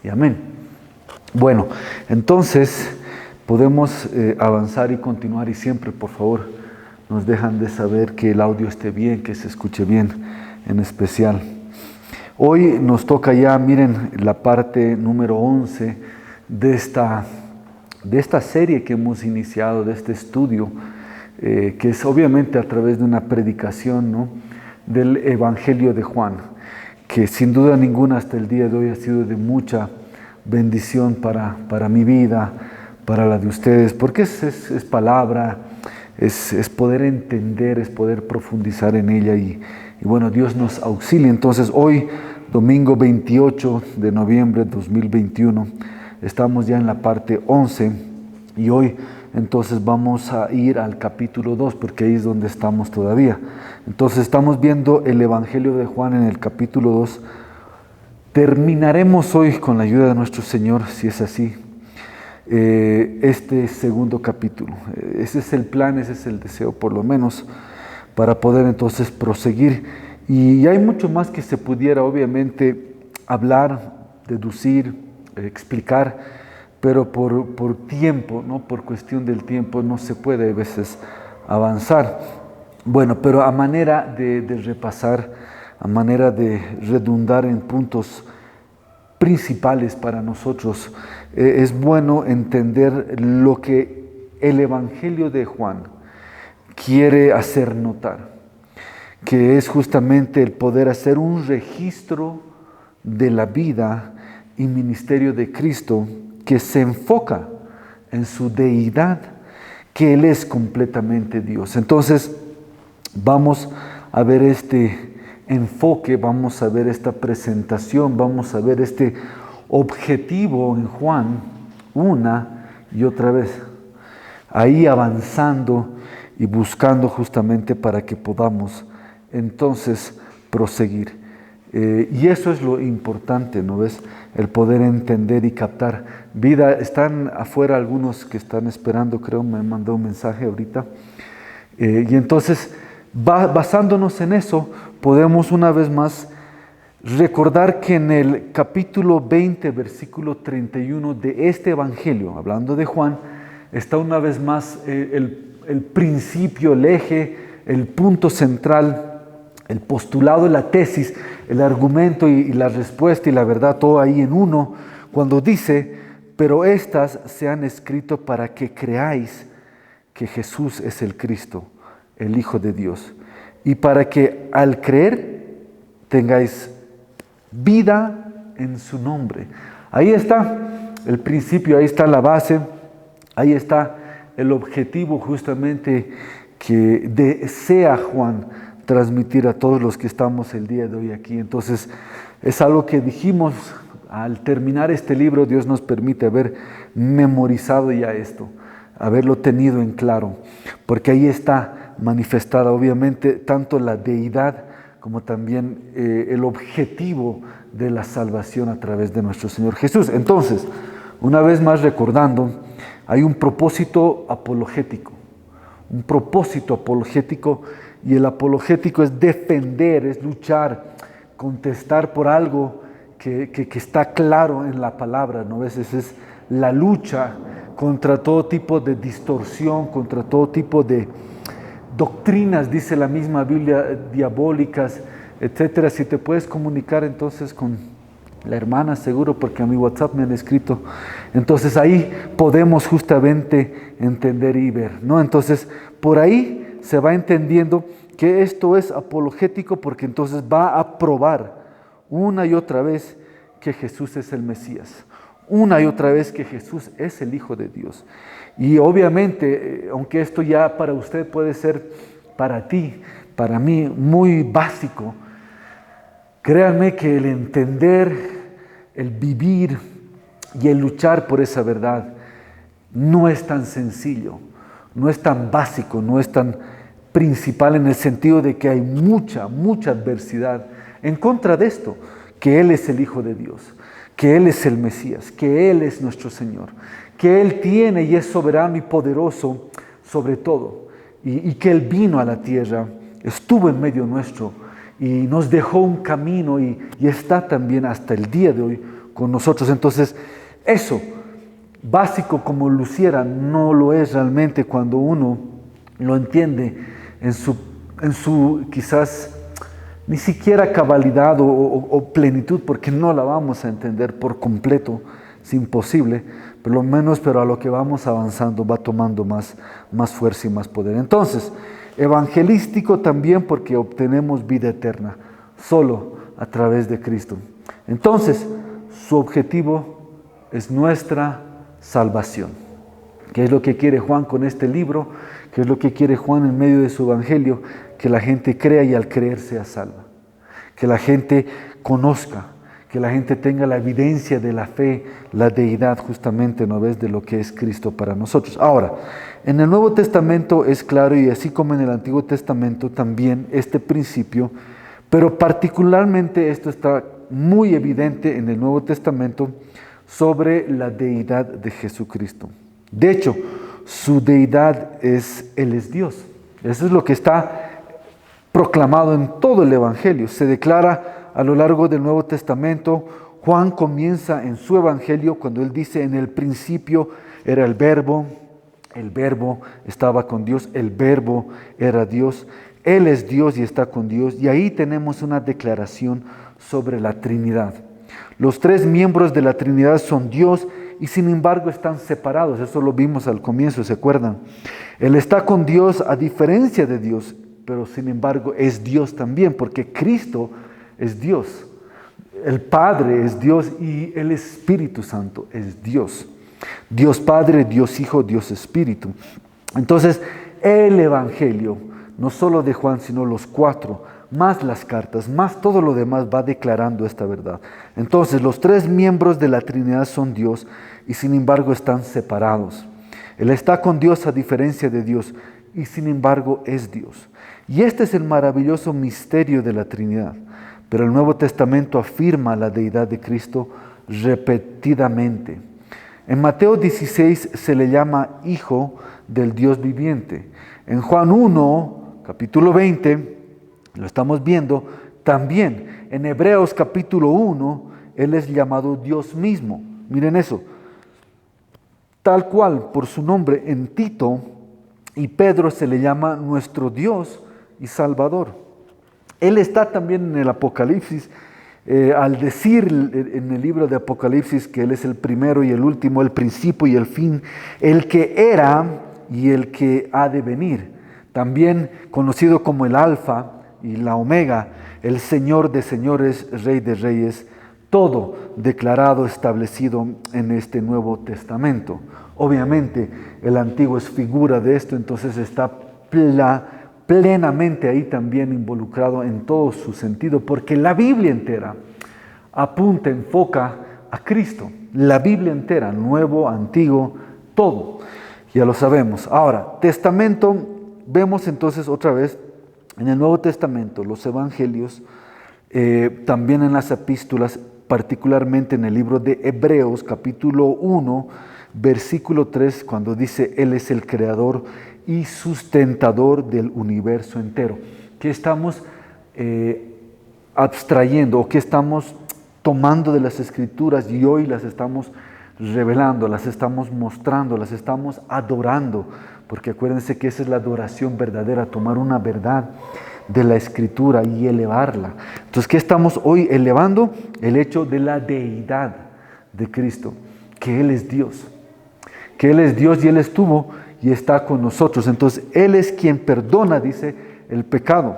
y amén. Bueno, entonces podemos avanzar y continuar, y siempre, por favor, nos dejan de saber que el audio esté bien, que se escuche bien en especial. Hoy nos toca ya, miren, la parte número 11 de esta serie que hemos iniciado, de este estudio, que es obviamente a través de una predicación, ¿no?, del Evangelio de Juan, que sin duda ninguna hasta el día de hoy ha sido de mucha bendición para mi vida, para la de ustedes, porque es palabra, es poder entender, es poder profundizar en ella y bueno, Dios nos auxilia. Entonces hoy, domingo 28 de noviembre de 2021, estamos ya en la parte 11 y hoy entonces vamos a ir al capítulo 2, porque ahí es donde estamos todavía. Entonces estamos viendo el Evangelio de Juan en el capítulo 2. Terminaremos hoy, con la ayuda de nuestro Señor, si es así, este segundo capítulo. Ese es el plan, ese es el deseo, por lo menos, para poder entonces proseguir. Y hay mucho más que se pudiera, obviamente, hablar, deducir, explicar, pero por tiempo, ¿no?, por cuestión del tiempo, no se puede a veces avanzar. Bueno, pero a manera de repasar, a manera de redundar en puntos principales para nosotros, es bueno entender lo que el Evangelio de Juan quiere hacer notar, que es justamente el poder hacer un registro de la vida y ministerio de Cristo, que se enfoca en su deidad, que Él es completamente Dios. Entonces, vamos a ver este enfoque, vamos a ver esta presentación, vamos a ver este objetivo en Juan una y otra vez, ahí avanzando y buscando justamente para que podamos entonces proseguir. Y eso es lo importante, ¿no ves? El poder entender y captar vida. Están afuera algunos que están esperando, creo, me mandó un mensaje ahorita. Y entonces, basándonos en eso, podemos una vez más recordar que en el capítulo 20, versículo 31 de este Evangelio, hablando de Juan, está una vez más el principio, el eje, el punto central, el postulado, la tesis, el argumento y la respuesta y la verdad, todo ahí en uno, cuando dice: pero estas se han escrito para que creáis que Jesús es el Cristo, el Hijo de Dios, y para que al creer tengáis vida en su nombre. Ahí está el principio, ahí está la base, ahí está el objetivo justamente que desea Juan transmitir a todos los que estamos el día de hoy aquí. Entonces, es algo que dijimos al terminar este libro. Dios nos permite haber memorizado ya esto, haberlo tenido en claro, porque ahí está manifestada obviamente tanto la deidad como también el objetivo de la salvación a través de nuestro Señor Jesús. Entonces, una vez más recordando, hay un propósito apologético, y el apologético es defender, es luchar, contestar por algo que está claro en la palabra, ¿no? A veces es la lucha contra todo tipo de distorsión, contra todo tipo de doctrinas, dice la misma Biblia, diabólicas, etcétera. Si te puedes comunicar entonces con la hermana, seguro, porque a mi WhatsApp me han escrito. Entonces ahí podemos justamente entender y ver, ¿no? Entonces, por ahí se va entendiendo que esto es apologético, porque entonces va a probar una y otra vez que Jesús es el Mesías, una y otra vez que Jesús es el Hijo de Dios. Y obviamente, aunque esto ya para usted puede ser, para ti, para mí, muy básico, créanme que el entender, el vivir y el luchar por esa verdad no es tan sencillo, no es tan básico, no es tan principal, en el sentido de que hay mucha adversidad en contra de esto, que Él es el Hijo de Dios, que Él es el Mesías, que Él es nuestro Señor, que Él tiene y es soberano y poderoso sobre todo, y que Él vino a la tierra, estuvo en medio nuestro y nos dejó un camino y está también hasta el día de hoy con nosotros. Entonces, eso, básico como luciera, no lo es realmente cuando uno lo entiende en su quizás ni siquiera cabalidad o plenitud, porque no la vamos a entender por completo, es imposible, por lo menos, pero a lo que vamos avanzando va tomando más fuerza y más poder. Entonces, evangelístico también porque obtenemos vida eterna, solo a través de Cristo. Entonces, su objetivo es nuestra salvación. ¿Qué es lo que quiere Juan con este libro? ¿Qué es lo que quiere Juan en medio de su evangelio? Que la gente crea y al creer sea salva. Que la gente conozca, que la gente tenga la evidencia de la fe, la deidad justamente, ¿no ves?, de lo que es Cristo para nosotros. Ahora, en el Nuevo Testamento es claro, y así como en el Antiguo Testamento también este principio, pero particularmente esto está muy evidente en el Nuevo Testamento sobre la deidad de Jesucristo. De hecho, su deidad Él es Dios. Eso es lo que está proclamado en todo el Evangelio. Se declara a lo largo del Nuevo Testamento. Juan comienza en su Evangelio cuando él dice: en el principio era el Verbo estaba con Dios, el Verbo era Dios, Él es Dios y está con Dios. Y ahí tenemos una declaración sobre la Trinidad. Los tres miembros de la Trinidad son Dios y sin embargo están separados. Eso lo vimos al comienzo, ¿se acuerdan? Él está con Dios a diferencia de Dios, pero sin embargo es Dios también, porque Cristo es Dios. El Padre es Dios y el Espíritu Santo es Dios. Dios Padre, Dios Hijo, Dios Espíritu. Entonces, el Evangelio, no solo de Juan, sino los cuatro, más las cartas, más todo lo demás, va declarando esta verdad. Entonces, los tres miembros de la Trinidad son Dios y sin embargo están separados. Él está con Dios a diferencia de Dios y sin embargo es Dios. Y este es el maravilloso misterio de la Trinidad. Pero el Nuevo Testamento afirma la deidad de Cristo repetidamente. En Mateo 16 se le llama Hijo del Dios viviente. En Juan 1, capítulo 20, lo estamos viendo, también en Hebreos capítulo 1, Él es llamado Dios mismo. Miren eso. Tal cual, por su nombre, en Tito y Pedro se le llama nuestro Dios y Salvador. Él está también en el Apocalipsis, al decir en el libro de Apocalipsis que Él es el primero y el último, el principio y el fin, el que era y el que ha de venir. También conocido como el Alfa y la Omega, el Señor de señores, Rey de reyes, todo declarado, establecido en este Nuevo Testamento. Obviamente el Antiguo es figura de esto, entonces está plenamente ahí también involucrado en todo su sentido, porque la Biblia entera apunta, enfoca a Cristo. La Biblia entera, Nuevo, Antiguo, todo, ya lo sabemos. Ahora, Testamento, vemos entonces otra vez en el Nuevo Testamento, los Evangelios, también en las epístolas, particularmente en el libro de Hebreos, capítulo 1, versículo 3, cuando dice: Él es el creador y sustentador del universo entero. ¿Qué estamos abstrayendo o qué estamos tomando de las Escrituras y hoy las estamos revelando, las estamos mostrando, las estamos adorando? Porque acuérdense que esa es la adoración verdadera, tomar una verdad de la Escritura y elevarla. Entonces, ¿qué estamos hoy elevando? El hecho de la deidad de Cristo, que Él es Dios. Que Él es Dios y Él estuvo y está con nosotros. Entonces, Él es quien perdona, dice, el pecado.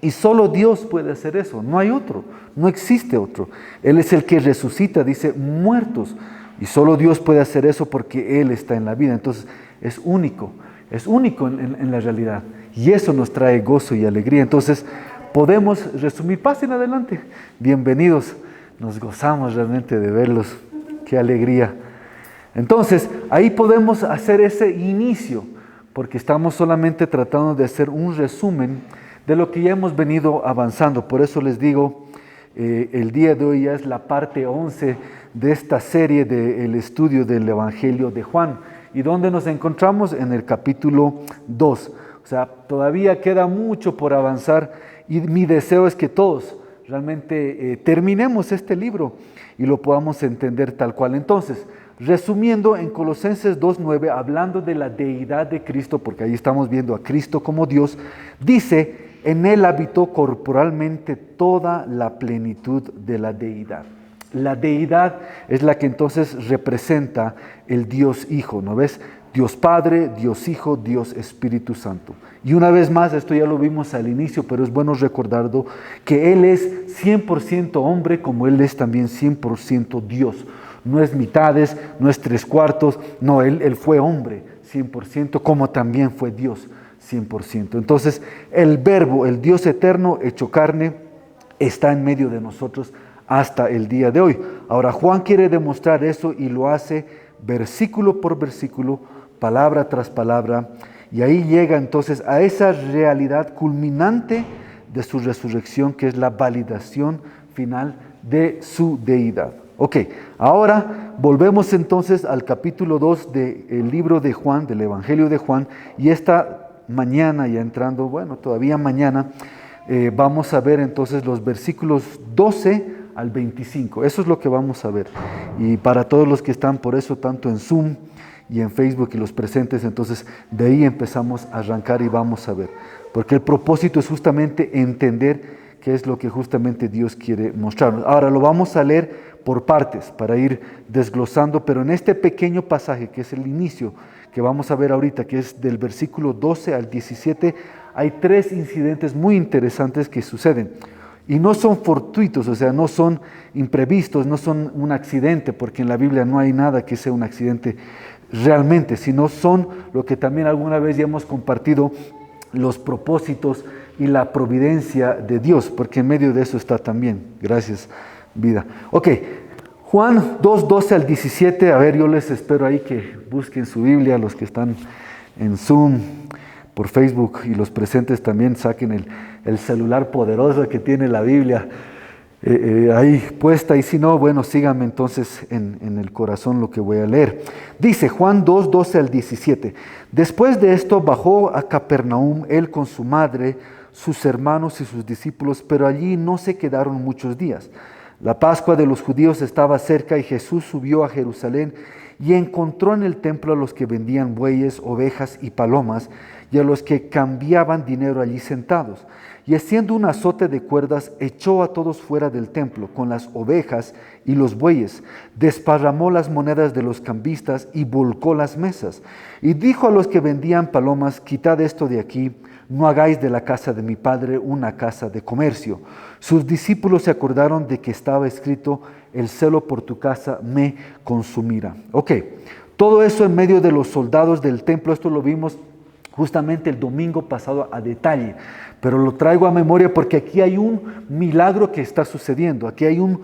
Y solo Dios puede hacer eso, no hay otro, no existe otro. Él es el que resucita, dice, muertos. Y solo Dios puede hacer eso porque Él está en la vida. Entonces, es único en la realidad. Y eso nos trae gozo y alegría. Entonces, podemos resumir. Pasen adelante. Bienvenidos. Nos gozamos realmente de verlos. Qué alegría. Entonces, ahí podemos hacer ese inicio, porque estamos solamente tratando de hacer un resumen de lo que ya hemos venido avanzando. Por eso les digo, el día de hoy ya es la parte 11 de esta serie del estudio del Evangelio de Juan. ¿Y dónde nos encontramos? En el capítulo 2. O sea, todavía queda mucho por avanzar y mi deseo es que todos realmente terminemos este libro y lo podamos entender tal cual. Entonces, resumiendo, en Colosenses 2:9, hablando de la deidad de Cristo, porque ahí estamos viendo a Cristo como Dios, dice, en él habitó corporalmente toda la plenitud de la deidad. La deidad es la que entonces representa el Dios Hijo, ¿no ves? Dios Padre, Dios Hijo, Dios Espíritu Santo. Y una vez más, esto ya lo vimos al inicio, pero es bueno recordarlo, que Él es 100% hombre como Él es también 100% Dios. No es mitades, no es 3/4, no, Él fue hombre 100% como también fue Dios 100%. Entonces, el Verbo, el Dios eterno hecho carne, está en medio de nosotros hasta el día de hoy. Ahora, Juan quiere demostrar eso y lo hace versículo por versículo, palabra tras palabra, y ahí llega entonces a esa realidad culminante de su resurrección, que es la validación final de su deidad. Ok, ahora volvemos entonces al capítulo 2 del libro de Juan, del Evangelio de Juan, y esta mañana, ya entrando, bueno, todavía mañana, vamos a ver entonces los versículos 12 al 25. Eso es lo que vamos a ver. Y para todos los que están por eso, tanto en Zoom y en Facebook y los presentes, entonces de ahí empezamos a arrancar y vamos a ver. Porque el propósito es justamente entender qué es lo que justamente Dios quiere mostrarnos. Ahora lo vamos a leer por partes para ir desglosando, pero en este pequeño pasaje que es el inicio que vamos a ver ahorita, que es del versículo 12 al 17, hay 3 incidentes muy interesantes que suceden. Y no son fortuitos, o sea, no son imprevistos, no son un accidente, porque en la Biblia no hay nada que sea un accidente realmente, sino son lo que también alguna vez ya hemos compartido, los propósitos y la providencia de Dios, porque en medio de eso está también. Gracias, vida. Ok, Juan 2, 12 al 17, a ver, yo les espero ahí que busquen su Biblia, los que están en Zoom, por Facebook, y los presentes también saquen el celular poderoso que tiene la Biblia ahí puesta, y si no, bueno, síganme entonces en el corazón lo que voy a leer. Dice Juan 2, 12 al 17, después de esto bajó a Capernaum él con su madre, sus hermanos y sus discípulos, pero allí no se quedaron muchos días. La Pascua de los judíos estaba cerca y Jesús subió a Jerusalén y encontró en el templo a los que vendían bueyes, ovejas y palomas, y a los que cambiaban dinero allí sentados. Y haciendo un azote de cuerdas, echó a todos fuera del templo, con las ovejas y los bueyes. Desparramó las monedas de los cambistas y volcó las mesas. Y dijo a los que vendían palomas, quitad esto de aquí, no hagáis de la casa de mi padre una casa de comercio. Sus discípulos se acordaron de que estaba escrito, el celo por tu casa me consumirá. Ok, todo eso en medio de los soldados del templo, esto lo vimos justamente el domingo pasado a detalle, pero lo traigo a memoria porque aquí hay un milagro que está sucediendo, aquí hay un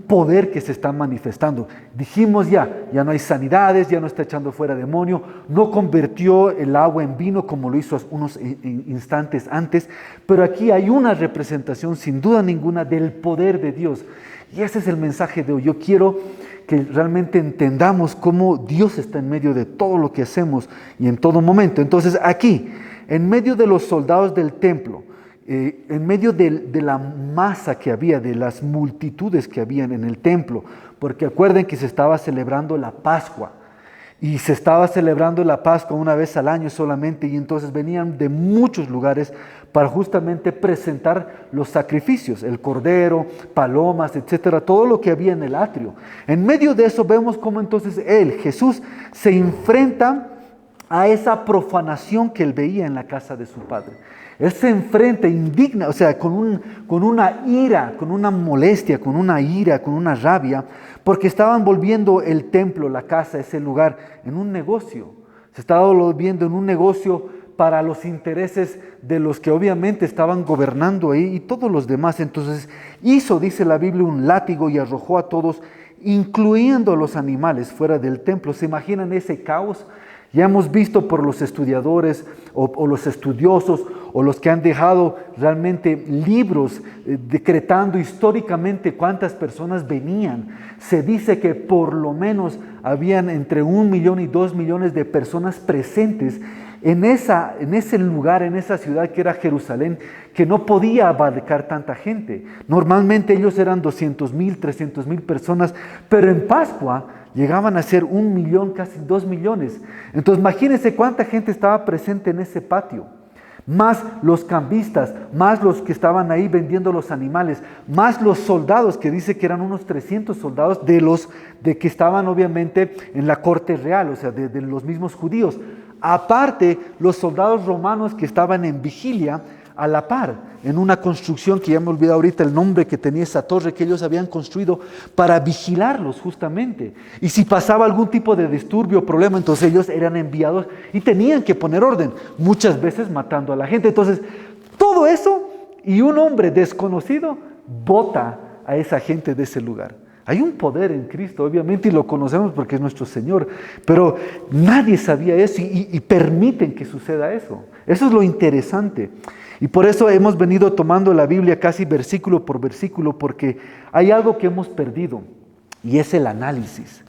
poder que se está manifestando. Dijimos ya no hay sanidades, ya no está echando fuera demonio, no convirtió el agua en vino como lo hizo unos instantes antes, pero aquí hay una representación sin duda ninguna del poder de Dios. Y ese es el mensaje de hoy. Yo quiero que realmente entendamos cómo Dios está en medio de todo lo que hacemos y en todo momento. Entonces aquí, en medio de los soldados del templo, en medio de la masa que había, de las multitudes que habían en el templo, porque acuerden que se estaba celebrando la Pascua, y se estaba celebrando la Pascua una vez al año solamente, y entonces venían de muchos lugares para justamente presentar los sacrificios, el cordero, palomas, etcétera, todo lo que había en el atrio. En medio de eso vemos cómo entonces Jesús, se enfrenta a esa profanación que él veía en la casa de su padre. Él se enfrenta, indigna, o sea, con una ira, con una molestia, con una ira, con una rabia, porque estaban volviendo el templo, la casa, ese lugar, en un negocio. Se estaba volviendo en un negocio para los intereses de los que obviamente estaban gobernando ahí y todos los demás. Entonces hizo, dice la Biblia, un látigo y arrojó a todos, incluyendo a los animales, fuera del templo. ¿Se imaginan ese caos? Ya hemos visto por los estudiadores o los estudiosos o los que han dejado realmente libros decretando históricamente cuántas personas venían. Se dice que por lo menos habían entre 1 millón y 2 millones de personas presentes en ese lugar, en esa ciudad que era Jerusalén, que no podía abarcar tanta gente. Normalmente ellos eran 200,000, 300,000 personas, pero en Pascua llegaban a ser 1,000,000, casi 2,000,000. Entonces imagínense cuánta gente estaba presente en ese patio. Más los cambistas, más los que estaban ahí vendiendo los animales, más los soldados, que dice que eran unos 300 soldados de que estaban obviamente en la corte real, o sea, de los mismos judíos. Aparte, los soldados romanos que estaban en vigilia a la par, en una construcción que ya me olvidé ahorita el nombre que tenía esa torre que ellos habían construido para vigilarlos justamente. Y si pasaba algún tipo de disturbio o problema, entonces ellos eran enviados y tenían que poner orden, muchas veces matando a la gente. Entonces, todo eso y un hombre desconocido bota a esa gente de ese lugar. Hay un poder en Cristo, obviamente, y lo conocemos porque es nuestro Señor, pero nadie sabía eso y permiten que suceda eso. Eso es lo interesante. Y por eso hemos venido tomando la Biblia casi versículo por versículo, porque hay algo que hemos perdido, y es el análisis.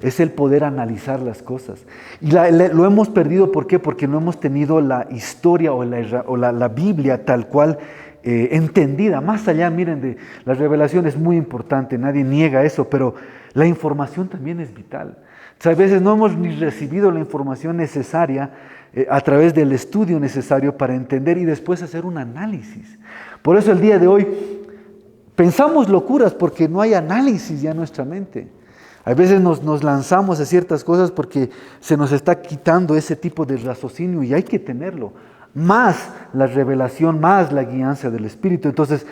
Es el poder analizar las cosas. Y lo hemos perdido, ¿por qué? Porque no hemos tenido la historia o la Biblia tal cual entendida. Más allá, miren, de la revelación es muy importante, nadie niega eso, pero la información también es vital. O sea, a veces no hemos ni recibido la información necesaria a través del estudio necesario para entender y después hacer un análisis. Por eso el día de hoy pensamos locuras porque no hay análisis ya en nuestra mente. A veces nos lanzamos a ciertas cosas porque se nos está quitando ese tipo de raciocinio y hay que tenerlo. Más la revelación, más la guianza del Espíritu. Entonces,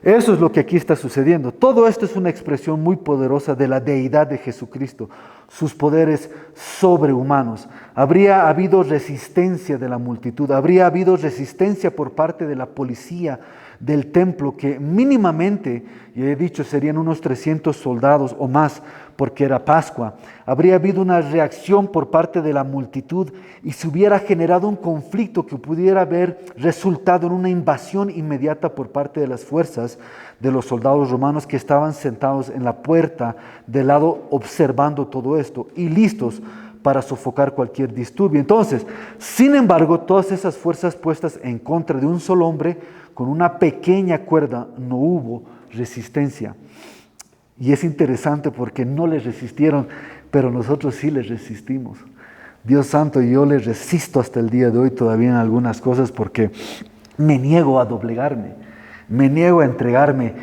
eso es lo que aquí está sucediendo. Todo esto es una expresión muy poderosa de la deidad de Jesucristo, sus poderes sobrehumanos. Habría habido resistencia de la multitud, habría habido resistencia por parte de la policía del templo, que mínimamente, ya he dicho, serían unos 300 soldados o más, porque era Pascua. Habría habido una reacción por parte de la multitud y se hubiera generado un conflicto que pudiera haber resultado en una invasión inmediata por parte de las fuerzas de los soldados romanos que estaban sentados en la puerta del lado observando todo esto y listos para sofocar cualquier disturbio. Entonces, sin embargo, todas esas fuerzas puestas en contra de un solo hombre con una pequeña cuerda, no hubo resistencia. Y es interesante porque no les resistieron, pero nosotros sí les resistimos. Dios santo, yo les resisto hasta el día de hoy todavía en algunas cosas porque me niego a doblegarme, me niego a entregarme.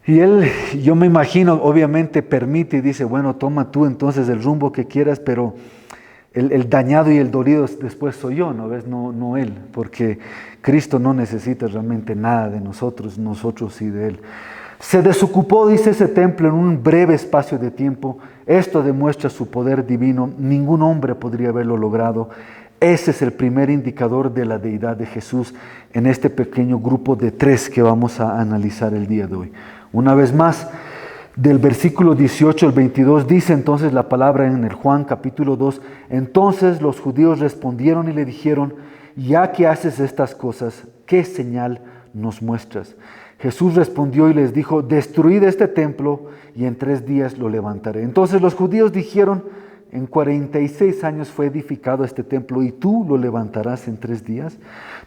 Y Él, yo me imagino, obviamente permite y dice, bueno, toma tú entonces el rumbo que quieras, pero el dañado y el dolido después soy yo, ¿no ves? No Él, porque Cristo no necesita realmente nada de nosotros, nosotros sí de Él. Se desocupó, dice, ese templo en un breve espacio de tiempo. Esto demuestra su poder divino. Ningún hombre podría haberlo logrado. Ese es el primer indicador de la deidad de Jesús en este pequeño grupo de 3 que vamos a analizar el día de hoy. Una vez más, del versículo 18 al 22, dice entonces la palabra en el Juan capítulo 2, entonces los judíos respondieron y le dijeron, ya que haces estas cosas, ¿qué señal nos muestras? Jesús respondió y les dijo, destruid este templo y en 3 días lo levantaré. Entonces los judíos dijeron, en 46 años fue edificado este templo y tú lo levantarás en 3 días.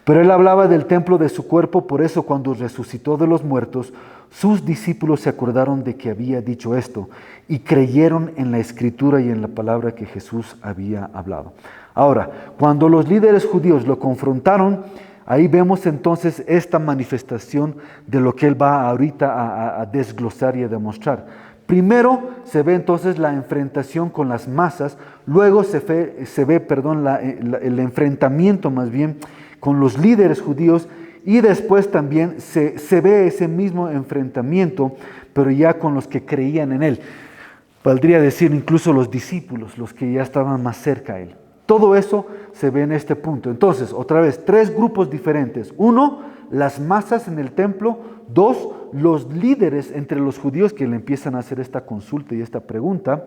Pero él hablaba del templo de su cuerpo, por eso cuando resucitó de los muertos, sus discípulos se acordaron de que había dicho esto y creyeron en la escritura y en la palabra que Jesús había hablado. Ahora, cuando los líderes judíos lo confrontaron, ahí vemos entonces esta manifestación de lo que él va ahorita a desglosar y a demostrar. Primero se ve entonces la enfrentación con las masas, luego se ve el enfrentamiento más bien con los líderes judíos y después también se ve ese mismo enfrentamiento, pero ya con los que creían en él. Valdría decir incluso los discípulos, los que ya estaban más cerca a él. Todo eso se ve en este punto. Entonces, otra vez, 3 grupos diferentes. 1, las masas en el templo. 2, los líderes entre los judíos que le empiezan a hacer esta consulta y esta pregunta.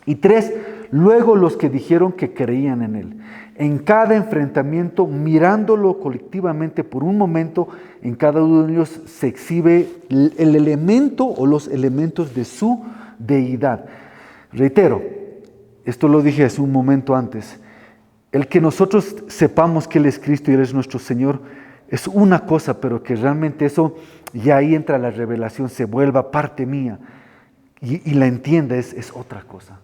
Y 3, luego los que dijeron que creían en él. En cada enfrentamiento, mirándolo colectivamente por un momento, en cada uno de ellos se exhibe el elemento o los elementos de su deidad. Reitero, esto lo dije hace un momento antes, el que nosotros sepamos que Él es Cristo y Él es nuestro Señor es una cosa, pero que realmente eso, ya ahí entra la revelación, se vuelva parte mía y la entienda es otra cosa.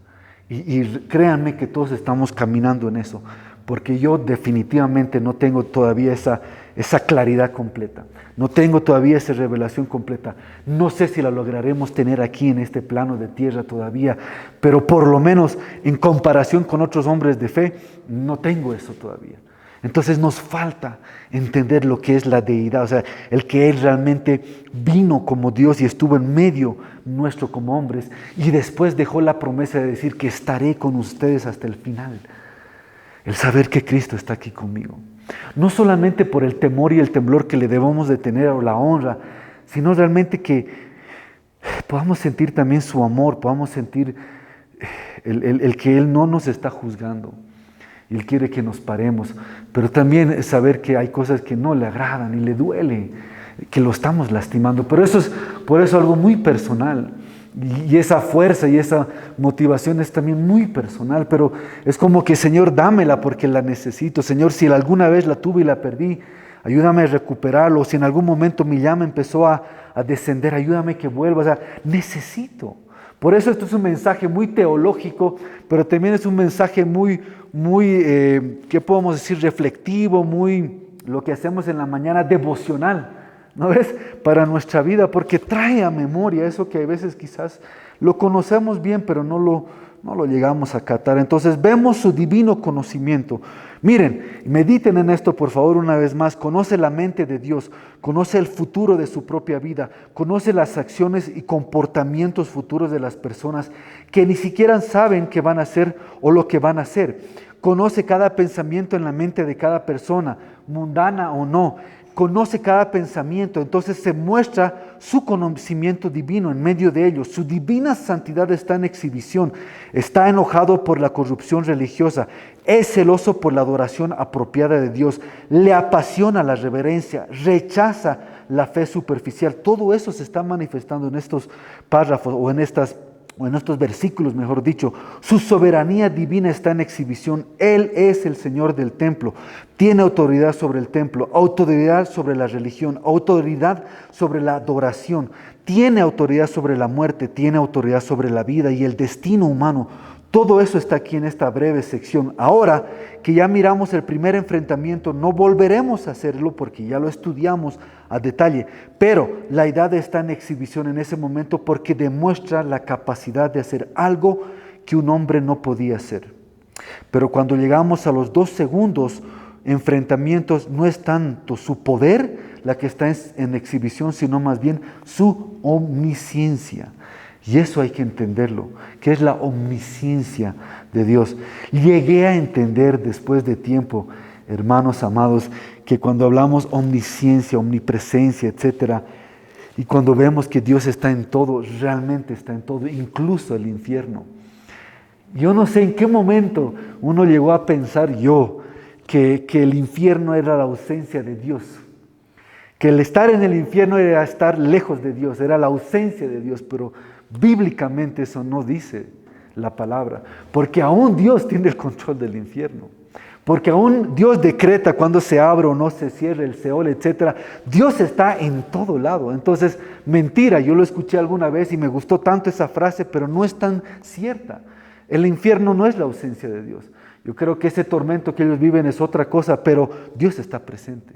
Y créanme que todos estamos caminando en eso, porque yo definitivamente no tengo todavía esa claridad completa, no tengo todavía esa revelación completa. No sé si la lograremos tener aquí en este plano de tierra todavía, pero por lo menos en comparación con otros hombres de fe, no tengo eso todavía. Entonces nos falta entender lo que es la deidad, o sea, el que Él realmente vino como Dios y estuvo en medio nuestro como hombres y después dejó la promesa de decir que estaré con ustedes hasta el final. El saber que Cristo está aquí conmigo. No solamente por el temor y el temblor que le debemos de tener o la honra, sino realmente que podamos sentir también su amor, podamos sentir el que Él no nos está juzgando. Él quiere que nos paremos, pero también saber que hay cosas que no le agradan y le duele, que lo estamos lastimando. Pero eso es por eso algo muy personal. Y esa fuerza y esa motivación es también muy personal, pero es como que, Señor, dámela porque la necesito. Señor, si alguna vez la tuve y la perdí, ayúdame a recuperarlo. Si en algún momento mi llama empezó a descender, ayúdame que vuelva. O sea, necesito. Por eso esto es un mensaje muy teológico, pero también es un mensaje muy, ¿qué podemos decir? Reflectivo, muy lo que hacemos en la mañana, devocional, ¿no ves? Para nuestra vida, porque trae a memoria eso que a veces quizás lo conocemos bien, pero no lo llegamos a captar. Entonces vemos su divino conocimiento. Miren, mediten en esto por favor una vez más. Conoce la mente de Dios, conoce el futuro de su propia vida, conoce las acciones y comportamientos futuros de las personas que ni siquiera saben qué van a hacer o lo que van a hacer. Conoce cada pensamiento en la mente de cada persona, mundana o no. Conoce cada pensamiento, entonces se muestra su conocimiento divino en medio de ellos. Su divina santidad está en exhibición, está enojado por la corrupción religiosa, es celoso por la adoración apropiada de Dios, le apasiona la reverencia, rechaza la fe superficial. Todo eso se está manifestando en estos párrafos o en estos versículos, mejor dicho. Su soberanía divina está en exhibición. Él es el Señor del templo. Tiene autoridad sobre el templo, autoridad sobre la religión, autoridad sobre la adoración. Tiene autoridad sobre la muerte, tiene autoridad sobre la vida y el destino humano. Todo eso está aquí en esta breve sección. Ahora que ya miramos el primer enfrentamiento, no volveremos a hacerlo porque ya lo estudiamos a detalle, pero la edad está en exhibición en ese momento porque demuestra la capacidad de hacer algo que un hombre no podía hacer. Pero cuando llegamos a los 2 segundos enfrentamientos, no es tanto su poder la que está en exhibición, sino más bien su omnisciencia. Y eso hay que entenderlo, que es la omnisciencia de Dios. Llegué a entender después de tiempo, hermanos amados, que cuando hablamos omnisciencia, omnipresencia, etc., y cuando vemos que Dios está en todo, realmente está en todo, incluso el infierno. Yo no sé en qué momento uno llegó a pensar que el infierno era la ausencia de Dios. Que el estar en el infierno era estar lejos de Dios, era la ausencia de Dios, pero bíblicamente eso no dice la palabra, porque aún Dios tiene el control del infierno, porque aún Dios decreta cuando se abre o no se cierre el Seol, etc. Dios está en todo lado. Entonces, mentira, yo lo escuché alguna vez y me gustó tanto esa frase, pero no es tan cierta. El infierno no es la ausencia de Dios. Yo creo que ese tormento que ellos viven es otra cosa, pero Dios está presente.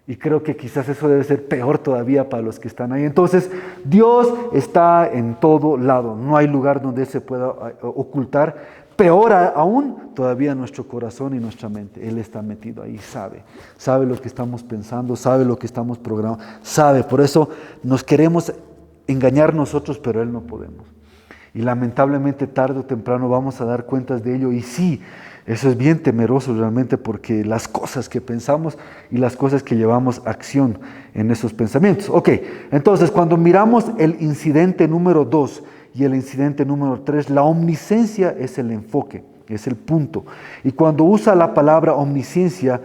Y creo que quizás eso debe ser peor todavía para los que están ahí. Entonces, Dios está en todo lado. No hay lugar donde Él se pueda ocultar. Peor aún, todavía nuestro corazón y nuestra mente. Él está metido ahí, sabe lo que estamos pensando, sabe lo que estamos programando, sabe. Por eso nos queremos engañar nosotros, pero Él no podemos. Y lamentablemente tarde o temprano vamos a dar cuentas de ello. Y sí, eso es bien temeroso realmente, porque las cosas que pensamos y las cosas que llevamos a acción en esos pensamientos. Ok, entonces cuando miramos el incidente número 2 y el incidente número 3, la omnisciencia es el enfoque, es el punto. Y cuando usa la palabra omnisciencia,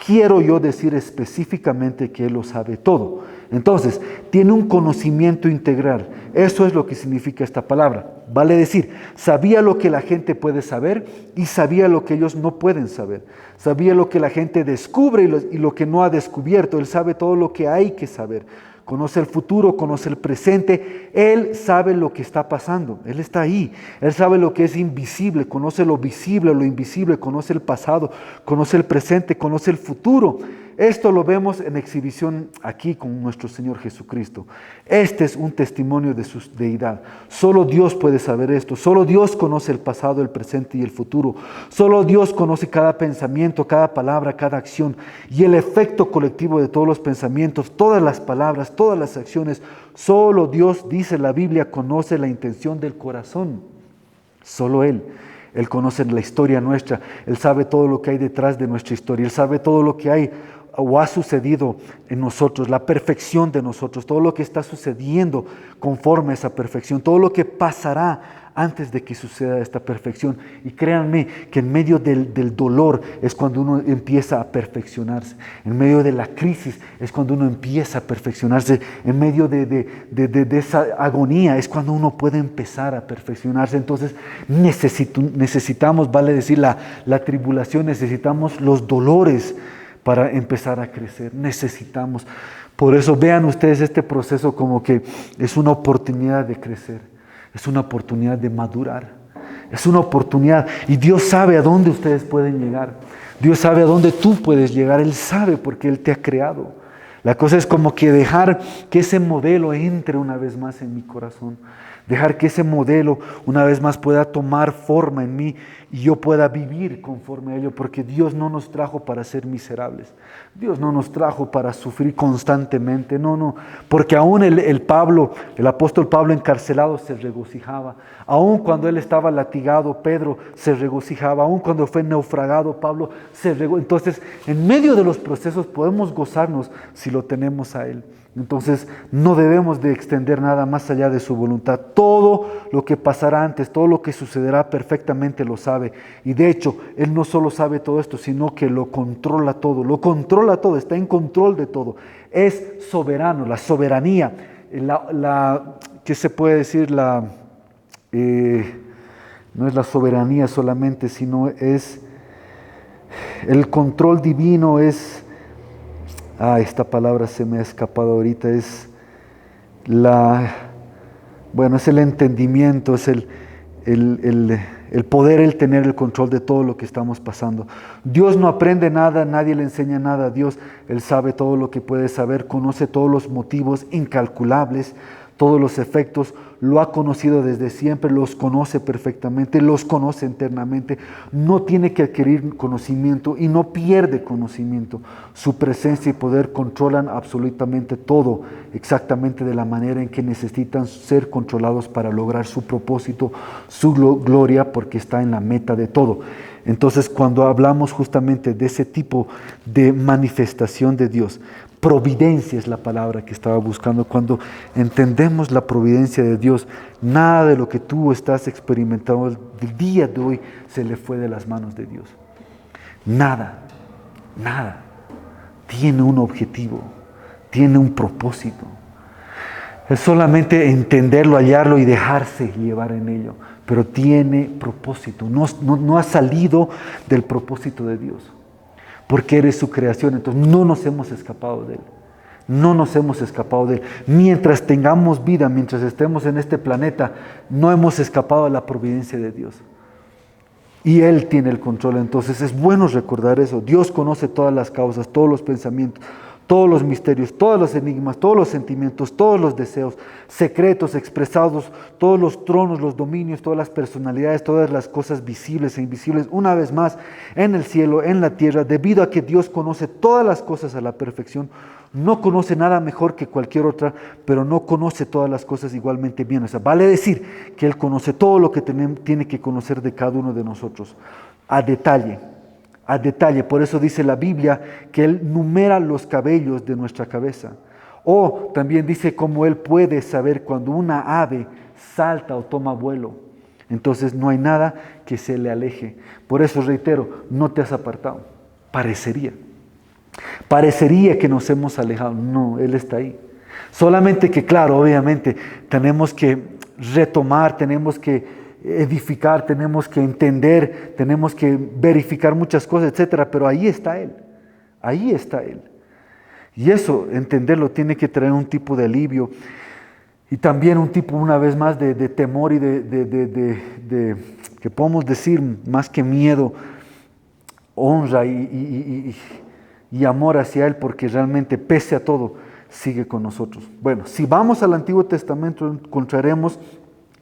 quiero yo decir específicamente que Él lo sabe todo. Entonces, tiene un conocimiento integral. Eso es lo que significa esta palabra. Vale decir, sabía lo que la gente puede saber y sabía lo que ellos no pueden saber. Sabía lo que la gente descubre y lo que no ha descubierto. Él sabe todo lo que hay que saber. Conoce el futuro, conoce el presente. Él sabe lo que está pasando. Él está ahí. Él sabe lo que es invisible. Conoce lo visible, lo invisible. Conoce el pasado, conoce el presente, conoce el futuro. Esto lo vemos en exhibición aquí con nuestro Señor Jesucristo. Este es un testimonio de su deidad. Solo Dios puede saber esto. Solo Dios conoce el pasado, el presente y el futuro. Solo Dios conoce cada pensamiento, cada palabra, cada acción y el efecto colectivo de todos los pensamientos, todas las palabras, todas las acciones. Solo Dios, dice la Biblia, conoce la intención del corazón. Solo Él. Él conoce la historia nuestra. Él sabe todo lo que hay detrás de nuestra historia. Él sabe todo lo que hay o ha sucedido en nosotros, la perfección de nosotros, todo lo que está sucediendo conforme a esa perfección, todo lo que pasará antes de que suceda esta perfección. Y créanme que en medio del dolor es cuando uno empieza a perfeccionarse. En medio de la crisis es cuando uno empieza a perfeccionarse. En medio de esa agonía es cuando uno puede empezar a perfeccionarse. Entonces necesitamos, vale decir, la tribulación, necesitamos los dolores para empezar a crecer. Necesitamos. Por eso vean ustedes este proceso como que es una oportunidad de crecer. Es una oportunidad de madurar. Es una oportunidad. Y Dios sabe a dónde ustedes pueden llegar. Dios sabe a dónde tú puedes llegar. Él sabe porque Él te ha creado. La cosa es como que dejar que ese modelo entre una vez más en mi corazón. Dejar que ese modelo una vez más pueda tomar forma en mí y yo pueda vivir conforme a ello, porque Dios no nos trajo para ser miserables. Dios no nos trajo para sufrir constantemente, no, porque aún el apóstol Pablo encarcelado se regocijaba. Aún cuando él estaba latigado, Pedro se regocijaba. Aún cuando fue naufragado, Pablo se regocijaba. Entonces, en medio de los procesos podemos gozarnos si lo tenemos a Él. Entonces no debemos de extender nada más allá de su voluntad. Todo lo que pasará antes, todo lo que sucederá perfectamente lo sabe. Y de hecho, Él no solo sabe todo esto, sino que lo controla todo, está en control de todo. Es soberano, la soberanía, ¿qué se puede decir? No es la soberanía solamente, sino es el control divino, esta palabra se me ha escapado ahorita, es el entendimiento, es el poder, el tener el control de todo lo que estamos pasando. Dios no aprende nada, nadie le enseña nada a Dios. Él sabe todo lo que puede saber, conoce todos los motivos incalculables, todos los efectos, lo ha conocido desde siempre, los conoce perfectamente, los conoce internamente, no tiene que adquirir conocimiento y no pierde conocimiento. Su presencia y poder controlan absolutamente todo, exactamente de la manera en que necesitan ser controlados para lograr su propósito, su gloria, porque está en la meta de todo. Entonces, cuando hablamos justamente de ese tipo de manifestación de Dios, providencia es la palabra que estaba buscando. Cuando entendemos la providencia de Dios, nada de lo que tú estás experimentando el día de hoy se le fue de las manos de Dios. Nada. Tiene un objetivo, tiene un propósito. Es solamente entenderlo, hallarlo y dejarse llevar en ello. Pero tiene propósito, no ha salido del propósito de Dios. Porque eres su creación, entonces no nos hemos escapado de Él. Mientras tengamos vida, mientras estemos en este planeta, no hemos escapado de la providencia de Dios. Y Él tiene el control, entonces es bueno recordar eso. Dios conoce todas las causas, todos los pensamientos, todos los misterios, todos los enigmas, todos los sentimientos, todos los deseos, secretos expresados, todos los tronos, los dominios, todas las personalidades, todas las cosas visibles e invisibles, una vez más, en el cielo, en la tierra, debido a que Dios conoce todas las cosas a la perfección. No conoce nada mejor que cualquier otra, pero no conoce todas las cosas igualmente bien. O sea, vale decir que Él conoce todo lo que tiene que conocer de cada uno de nosotros, a detalle. Por eso dice la Biblia que Él numera los cabellos de nuestra cabeza. O también dice cómo Él puede saber cuando una ave salta o toma vuelo. Entonces no hay nada que se le aleje. Por eso reitero, no te has apartado. Parecería que nos hemos alejado. No, Él está ahí. Solamente que, claro, obviamente, tenemos que retomar, tenemos que edificar, tenemos que entender, tenemos que verificar muchas cosas, etcétera, pero ahí está Él, ahí está Él. Y eso, entenderlo, tiene que traer un tipo de alivio y también un tipo, una vez más, de temor y que podemos decir, más que miedo, honra y amor hacia Él, porque realmente, pese a todo, sigue con nosotros. Bueno, si vamos al Antiguo Testamento, encontraremos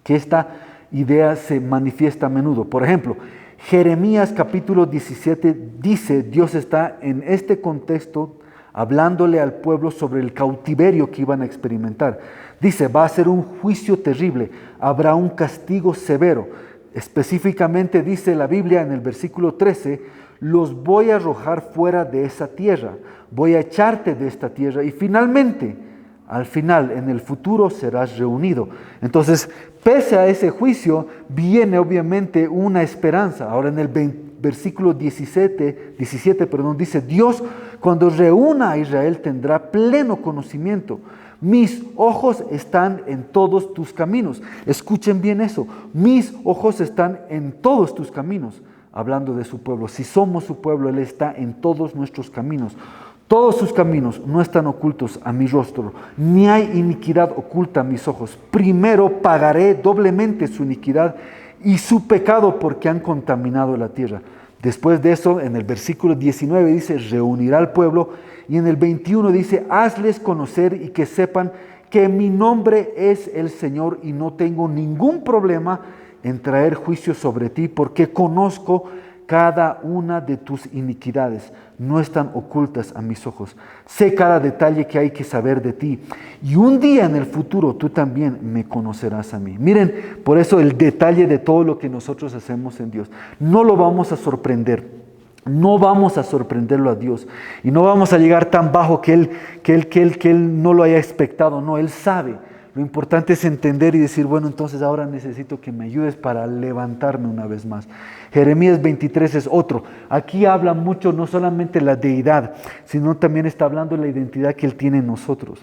que esta idea se manifiesta a menudo. Por ejemplo, Jeremías capítulo 17 dice, Dios está en este contexto hablándole al pueblo sobre el cautiverio que iban a experimentar. Dice, va a ser un juicio terrible, habrá un castigo severo. Específicamente dice la Biblia en el versículo 13, los voy a arrojar fuera de esa tierra, voy a echarte de esta tierra y finalmente, al final, en el futuro serás reunido. Entonces, pese a ese juicio, viene obviamente una esperanza. Ahora en el versículo 17, dice, Dios cuando reúna a Israel tendrá pleno conocimiento. Mis ojos están en todos tus caminos. Escuchen bien eso. Mis ojos están en todos tus caminos. Hablando de su pueblo. Si somos su pueblo, Él está en todos nuestros caminos. Todos sus caminos no están ocultos a mi rostro, ni hay iniquidad oculta a mis ojos. Primero pagaré doblemente su iniquidad y su pecado porque han contaminado la tierra. Después de eso, en el versículo 19 dice, reunirá al pueblo, y en el 21 dice, hazles conocer y que sepan que mi nombre es el Señor y no tengo ningún problema en traer juicio sobre ti, porque conozco cada una de tus iniquidades, no están ocultas a mis ojos. Sé cada detalle que hay que saber de ti, y un día en el futuro tú también me conocerás a mí. Miren, por eso el detalle de todo lo que nosotros hacemos en Dios. No lo vamos a sorprender, no vamos a sorprenderlo a Dios, y no vamos a llegar tan bajo que Él no lo haya expectado. No, Él sabe. Lo importante es entender y decir, bueno, entonces ahora necesito que me ayudes para levantarme una vez más. Jeremías 23 es otro. Aquí habla mucho no solamente la deidad, sino también está hablando de la identidad que Él tiene en nosotros,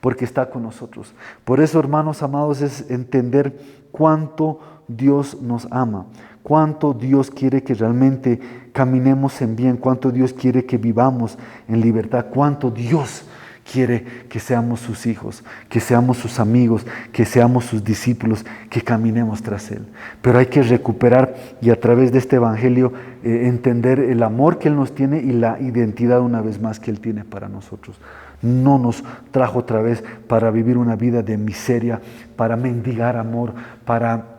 porque está con nosotros. Por eso, hermanos amados, es entender cuánto Dios nos ama, cuánto Dios quiere que realmente caminemos en bien, cuánto Dios quiere que vivamos en libertad, cuánto Dios quiere que seamos sus hijos, que seamos sus amigos, que seamos sus discípulos, que caminemos tras Él. Pero hay que recuperar y a través de este evangelio entender el amor que Él nos tiene y la identidad una vez más que Él tiene para nosotros. No nos trajo otra vez para vivir una vida de miseria, para mendigar amor, para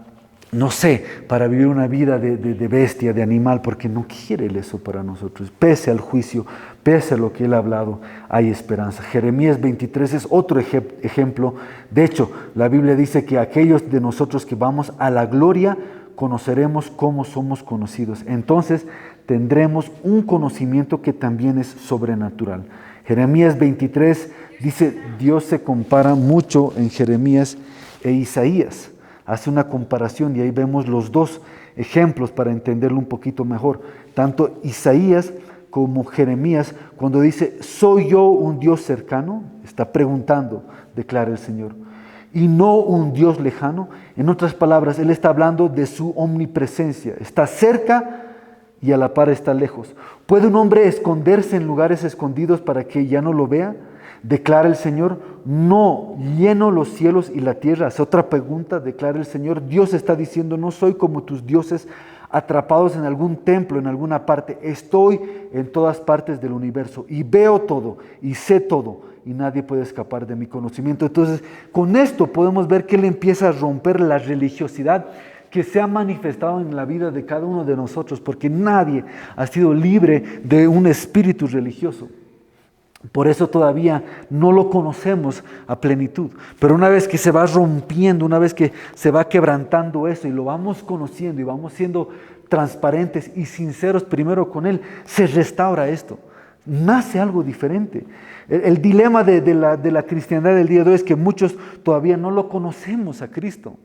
vivir una vida de bestia, de animal, porque no quiere Él eso para nosotros. Pese al juicio, pese a lo que Él ha hablado, hay esperanza. Jeremías 23 es otro ejemplo. De hecho, la Biblia dice que aquellos de nosotros que vamos a la gloria, conoceremos cómo somos conocidos. Entonces, tendremos un conocimiento que también es sobrenatural. Jeremías 23 dice, Dios se compara mucho en Jeremías e Isaías. Hace una comparación y ahí vemos los dos ejemplos para entenderlo un poquito mejor. Tanto Isaías como Jeremías, cuando dice, ¿soy yo un Dios cercano? Está preguntando, declara el Señor. Y no un Dios lejano. En otras palabras, Él está hablando de su omnipresencia. Está cerca y a la par está lejos. ¿Puede un hombre esconderse en lugares escondidos para que ya no lo vea? Declara el Señor, no lleno los cielos y la tierra. Es otra pregunta, declara el Señor. Dios está diciendo, no soy como tus dioses atrapados en algún templo, en alguna parte. Estoy en todas partes del universo y veo todo y sé todo y nadie puede escapar de mi conocimiento. Entonces, con esto podemos ver que Él empieza a romper la religiosidad que se ha manifestado en la vida de cada uno de nosotros, porque nadie ha sido libre de un espíritu religioso. Por eso todavía no lo conocemos a plenitud. Pero una vez que se va rompiendo, una vez que se va quebrantando eso y lo vamos conociendo y vamos siendo transparentes y sinceros primero con Él, se restaura esto. Nace algo diferente. El dilema de la cristiandad del día de hoy es que muchos todavía no lo conocemos a Cristo.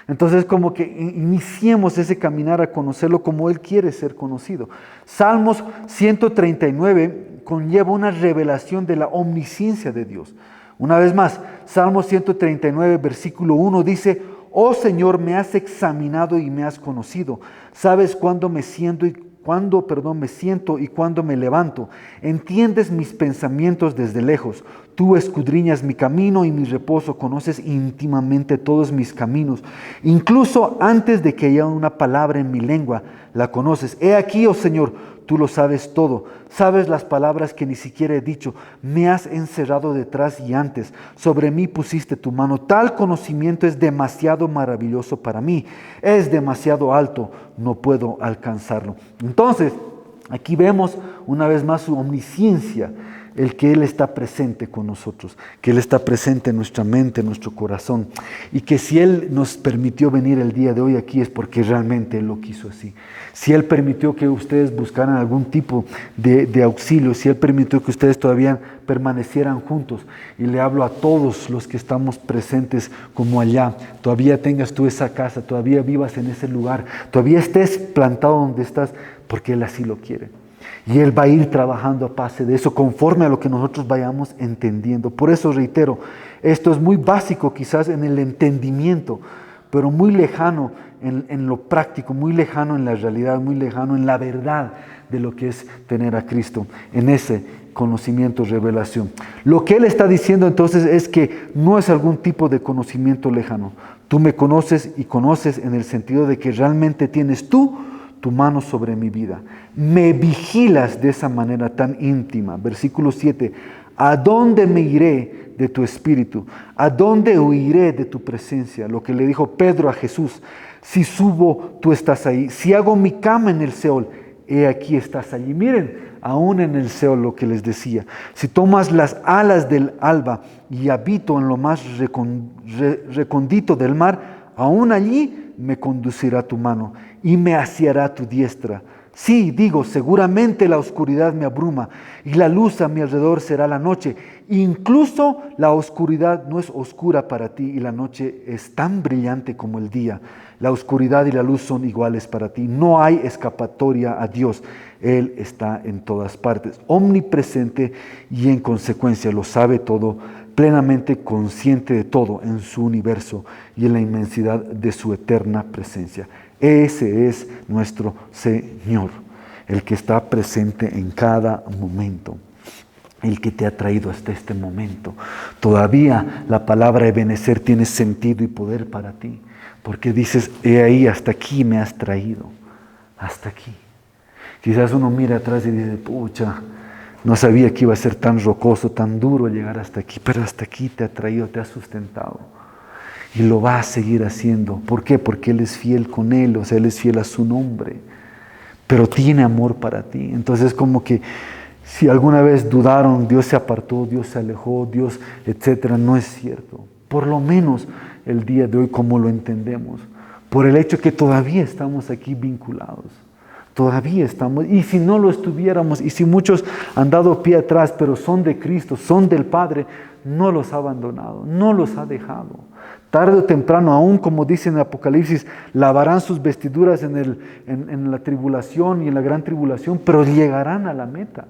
Entonces, como que iniciemos ese caminar a conocerlo como Él quiere ser conocido. Salmos 139 conlleva una revelación de la omnisciencia de Dios. Una vez más, Salmo 139, versículo 1 dice: oh Señor, me has examinado y me has conocido. Sabes cuándo me siento y cuándo me levanto. Entiendes mis pensamientos desde lejos. Tú escudriñas mi camino y mi reposo. Conoces íntimamente todos mis caminos. Incluso antes de que haya una palabra en mi lengua, la conoces. He aquí, oh Señor, tú lo sabes todo. Sabes las palabras que ni siquiera he dicho. Me has encerrado detrás y antes. Sobre mí pusiste tu mano. Tal conocimiento es demasiado maravilloso para mí. Es demasiado alto. No puedo alcanzarlo. Entonces, aquí vemos una vez más su omnisciencia. El que Él está presente con nosotros, que Él está presente en nuestra mente, en nuestro corazón, y que si Él nos permitió venir el día de hoy aquí es porque realmente Él lo quiso así. Si Él permitió que ustedes buscaran algún tipo de auxilio, si Él permitió que ustedes todavía permanecieran juntos, y le hablo a todos los que estamos presentes como allá, todavía tengas tú esa casa, todavía vivas en ese lugar, todavía estés plantado donde estás, porque Él así lo quiere. Y Él va a ir trabajando a base de eso, conforme a lo que nosotros vayamos entendiendo. Por eso reitero, esto es muy básico quizás en el entendimiento, pero muy lejano en lo práctico, muy lejano en la realidad, muy lejano en la verdad de lo que es tener a Cristo, en ese conocimiento, revelación. Lo que Él está diciendo entonces es que no es algún tipo de conocimiento lejano. Tú me conoces y conoces en el sentido de que realmente tienes tú tu mano sobre mi vida. Me vigilas de esa manera tan íntima. Versículo 7. ¿A dónde me iré de tu espíritu? ¿A dónde huiré de tu presencia? Lo que le dijo Pedro a Jesús. Si subo, tú estás ahí. Si hago mi cama en el Seol, he aquí estás allí. Miren, aún en el Seol lo que les decía. Si tomas las alas del alba y habito en lo más recóndito del mar, aún allí me conducirá tu mano y me asiará tu diestra. Sí, digo, seguramente la oscuridad me abruma y la luz a mi alrededor será la noche. Incluso la oscuridad no es oscura para ti y la noche es tan brillante como el día. La oscuridad y la luz son iguales para ti. No hay escapatoria a Dios. Él está en todas partes, omnipresente y en consecuencia lo sabe todo, plenamente consciente de todo en su universo y en la inmensidad de su eterna presencia. Ese es nuestro Señor, el que está presente en cada momento, el que te ha traído hasta este momento. Todavía la palabra Ebenezer tiene sentido y poder para ti, porque dices, he ahí, hasta aquí me has traído, hasta aquí. Quizás uno mira atrás y dice, pucha, no sabía que iba a ser tan rocoso, tan duro llegar hasta aquí, pero hasta aquí te ha traído, te ha sustentado. Y lo va a seguir haciendo. ¿Por qué? Porque Él es fiel con Él, o sea, Él es fiel a su nombre. Pero tiene amor para ti. Entonces, como que si alguna vez dudaron, Dios se apartó, Dios se alejó, Dios, etcétera, no es cierto. Por lo menos el día de hoy, como lo entendemos, por el hecho que todavía estamos aquí vinculados. Todavía estamos, y si no lo estuviéramos, y si muchos han dado pie atrás, pero son de Cristo, son del Padre, no los ha abandonado, no los ha dejado. Tarde o temprano, aún como dice en el Apocalipsis, lavarán sus vestiduras en la tribulación y en la gran tribulación, pero llegarán a la meta,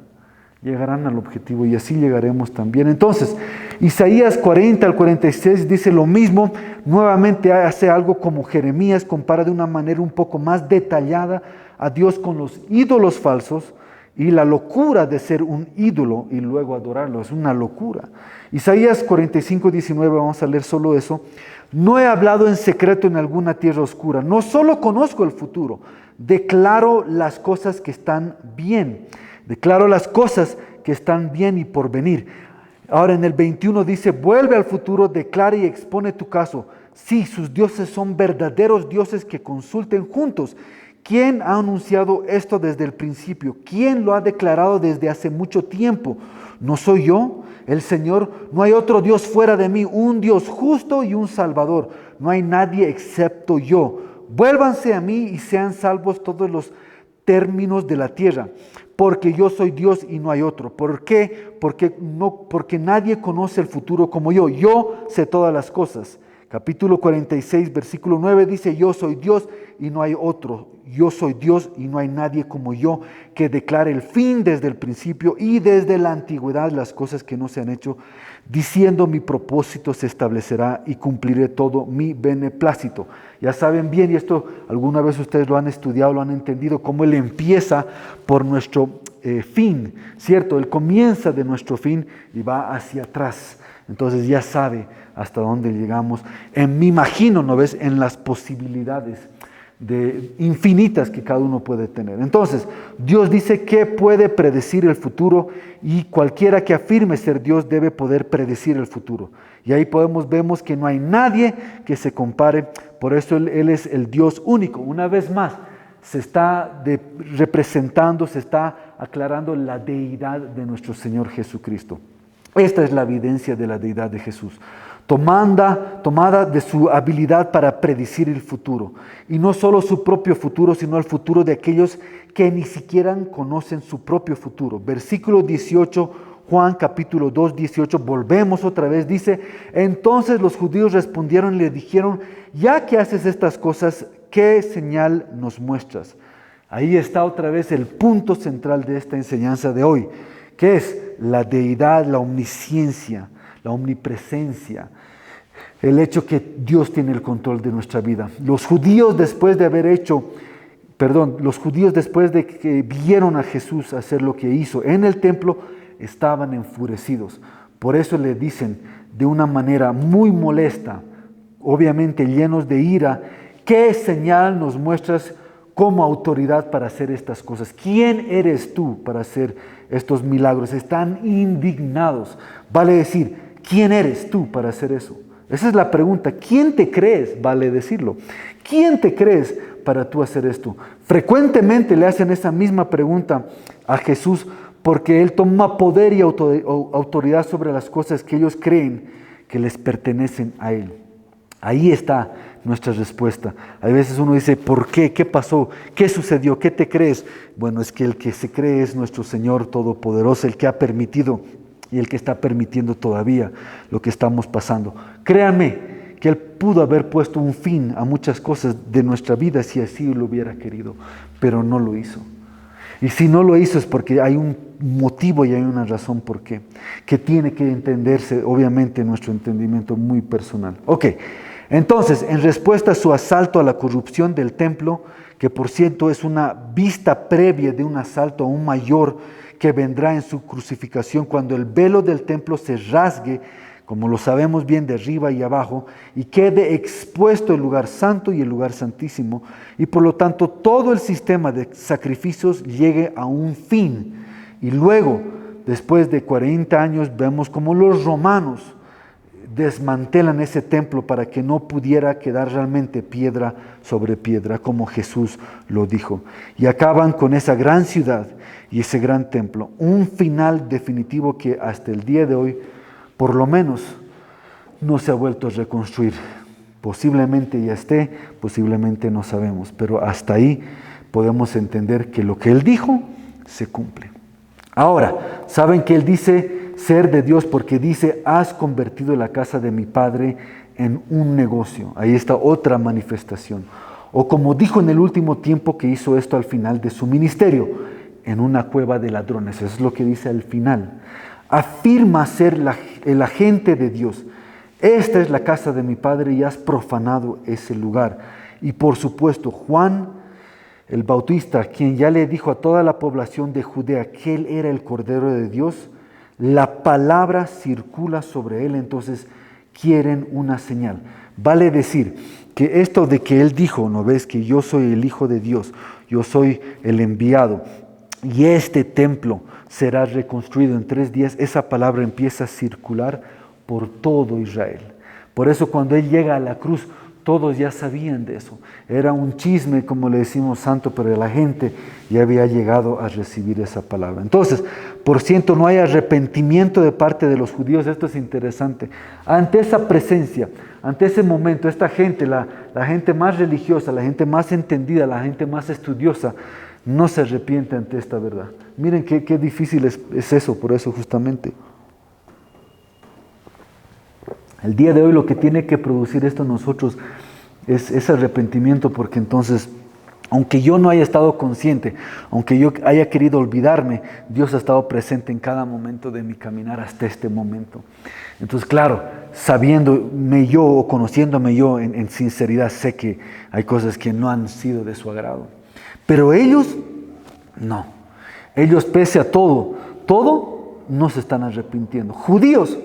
llegarán al objetivo y así llegaremos también. Entonces, Isaías 40 al 46 dice lo mismo, nuevamente hace algo como Jeremías, compara de una manera un poco más detallada a Dios con los ídolos falsos y la locura de ser un ídolo y luego adorarlo, es una locura. Isaías 45, 19, vamos a leer solo eso. No he hablado en secreto en alguna tierra oscura, no solo conozco el futuro, declaro las cosas que están bien, declaro las cosas que están bien y por venir. Ahora en el 21 dice, vuelve al futuro, declara y expone tu caso. Sí, sus dioses son verdaderos dioses que consulten juntos. ¿Quién ha anunciado esto desde el principio? ¿Quién lo ha declarado desde hace mucho tiempo? ¿No soy yo, el Señor? No hay otro Dios fuera de mí, un Dios justo y un Salvador. No hay nadie excepto yo. Vuélvanse a mí y sean salvos todos los términos de la tierra, porque yo soy Dios y no hay otro. ¿Por qué? Porque nadie conoce el futuro como yo. Yo sé todas las cosas. Capítulo 46, versículo 9 dice, yo soy Dios y no hay otro. Yo soy Dios y no hay nadie como yo que declare el fin desde el principio y desde la antigüedad las cosas que no se han hecho diciendo mi propósito se establecerá y cumpliré todo mi beneplácito. Ya saben bien, y esto alguna vez ustedes lo han estudiado, lo han entendido, cómo Él empieza por nuestro fin, ¿cierto? Él comienza de nuestro fin y va hacia atrás. Entonces ya sabe hasta dónde llegamos. Me imagino, ¿no ves?, en las posibilidades infinitas que cada uno puede tener. Entonces, Dios dice que puede predecir el futuro y cualquiera que afirme ser Dios debe poder predecir el futuro. Y ahí vemos que no hay nadie que se compare, por eso Él es el Dios único. Una vez más, se está representando, se está aclarando la deidad de nuestro Señor Jesucristo. Esta es la evidencia de la deidad de Jesús, tomada de su habilidad para predecir el futuro. Y no solo su propio futuro, sino el futuro de aquellos que ni siquiera conocen su propio futuro. Versículo 18, Juan capítulo 2, 18, volvemos otra vez, dice: entonces los judíos respondieron y le dijeron: ya que haces estas cosas, ¿qué señal nos muestras? Ahí está otra vez el punto central de esta enseñanza de hoy, que es la deidad, la omnisciencia, la omnipresencia, el hecho que Dios tiene el control de nuestra vida. Los judíos después de que vieron a Jesús hacer lo que hizo en el templo, estaban enfurecidos. Por eso le dicen de una manera muy molesta, obviamente llenos de ira: ¿qué señal nos muestras como autoridad para hacer estas cosas? ¿Quién eres tú para hacer estos milagros? Están indignados. Vale decir, ¿quién eres tú para hacer eso? Esa es la pregunta. ¿Quién te crees? Vale decirlo. ¿Quién te crees para tú hacer esto? Frecuentemente le hacen esa misma pregunta a Jesús porque Él toma poder y autoridad sobre las cosas que ellos creen que les pertenecen a Él. Ahí está nuestra respuesta. A veces uno dice: ¿por qué? ¿Qué pasó? ¿Qué sucedió? ¿Qué te crees? Bueno, es que el que se cree es nuestro Señor Todopoderoso, el que ha permitido y el que está permitiendo todavía lo que estamos pasando. Créanme que Él pudo haber puesto un fin a muchas cosas de nuestra vida si así lo hubiera querido, pero no lo hizo. Y si no lo hizo es porque hay un motivo y hay una razón por qué, que tiene que entenderse, obviamente, nuestro entendimiento muy personal. Ok, entonces, en respuesta a su asalto a la corrupción del templo, que por cierto es una vista previa de un asalto aún mayor que vendrá en su crucificación, cuando el velo del templo se rasgue, como lo sabemos bien, de arriba y abajo, y quede expuesto el lugar santo y el lugar santísimo, y por lo tanto todo el sistema de sacrificios llegue a un fin. Y luego, después de 40 años, vemos como los romanos desmantelan ese templo para que no pudiera quedar realmente piedra sobre piedra, como Jesús lo dijo. Y acaban con esa gran ciudad y ese gran templo. Un final definitivo que hasta el día de hoy, por lo menos, no se ha vuelto a reconstruir. Posiblemente ya esté, posiblemente no sabemos, pero hasta ahí podemos entender que lo que Él dijo se cumple. Ahora, ¿saben que Él dice ser de Dios? Porque dice: has convertido la casa de mi Padre en un negocio. Ahí está otra manifestación. O como dijo en el último tiempo, que hizo esto al final de su ministerio: en una cueva de ladrones. Eso es lo que dice al final. Afirma ser el agente de Dios. Esta es la casa de mi Padre y has profanado ese lugar. Y por supuesto, Juan el Bautista, quien ya le dijo a toda la población de Judea que Él era el Cordero de Dios, la palabra circula sobre Él, entonces quieren una señal. Vale decir que esto de que Él dijo, ¿no ves?, que yo soy el Hijo de Dios, yo soy el enviado, y este templo será reconstruido en 3 días, esa palabra empieza a circular por todo Israel. Por eso cuando Él llega a la cruz, todos ya sabían de eso. Era un chisme, como le decimos, santo, pero la gente ya había llegado a recibir esa palabra. Entonces, por cierto, no hay arrepentimiento de parte de los judíos. Esto es interesante. Ante esa presencia, ante ese momento, esta gente, la gente más religiosa, la gente más entendida, la gente más estudiosa, no se arrepiente ante esta verdad. Miren qué difícil es eso, por eso justamente. El día de hoy lo que tiene que producir esto en nosotros es arrepentimiento, porque entonces Aunque yo no haya estado consciente, aunque yo haya querido olvidarme, Dios ha estado presente en cada momento de mi caminar hasta este momento. Entonces, claro, sabiéndome yo o conociéndome yo en sinceridad, sé que hay cosas que no han sido de su agrado. Pero ellos, no. Ellos, pese a todo, no se están arrepintiendo. Judíos,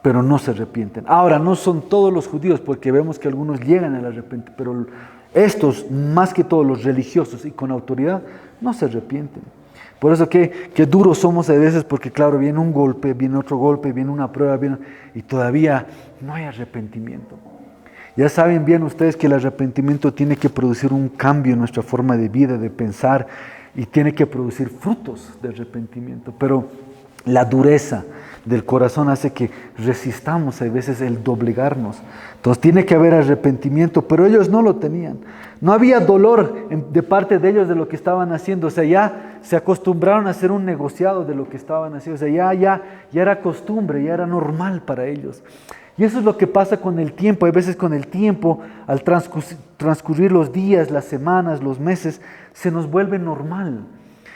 pero no se arrepienten. Ahora, no son todos los judíos, porque vemos que algunos llegan al arrepentimiento, pero estos, más que todos los religiosos y con autoridad, no se arrepienten. Por eso que duros somos a veces, porque claro, viene un golpe, viene otro golpe, viene una prueba, y todavía no hay arrepentimiento. Ya saben bien ustedes que el arrepentimiento tiene que producir un cambio en nuestra forma de vida, de pensar, y tiene que producir frutos de arrepentimiento. Pero la dureza del corazón hace que resistamos a veces el doblegarnos. Entonces tiene que haber arrepentimiento, pero ellos no lo tenían. No había dolor de parte de ellos de lo que estaban haciendo. O sea, ya se acostumbraron a hacer un negociado de lo que estaban haciendo. O sea, ya era costumbre, ya era normal para ellos. Y eso es lo que pasa con el tiempo. Hay veces con el tiempo, al transcurrir los días, las semanas, los meses, se nos vuelve normal.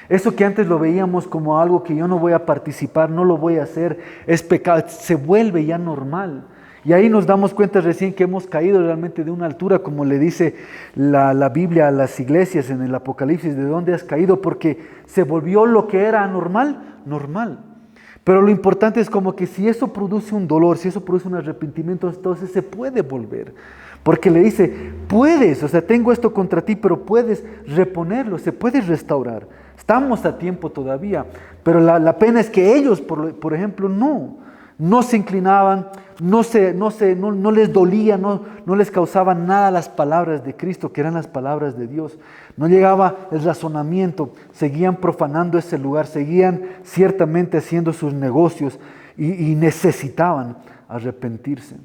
Eso que antes lo veíamos como algo que yo no voy a participar, no lo voy a hacer, es pecado, se vuelve ya normal. Y ahí nos damos cuenta recién que hemos caído realmente de una altura, como le dice la Biblia a las iglesias en el Apocalipsis, ¿de dónde has caído? Porque se volvió lo que era anormal, normal. Pero lo importante es como que si eso produce un dolor, si eso produce un arrepentimiento, entonces se puede volver. Porque le dice, puedes, o sea, tengo esto contra ti, pero puedes reponerlo, se puede restaurar. Estamos a tiempo todavía, pero la pena es que ellos, por ejemplo, no se inclinaban, no les dolía, no les causaban nada las palabras de Cristo, que eran las palabras de Dios. No llegaba el razonamiento, seguían profanando ese lugar, seguían ciertamente haciendo sus negocios y necesitaban arrepentirse.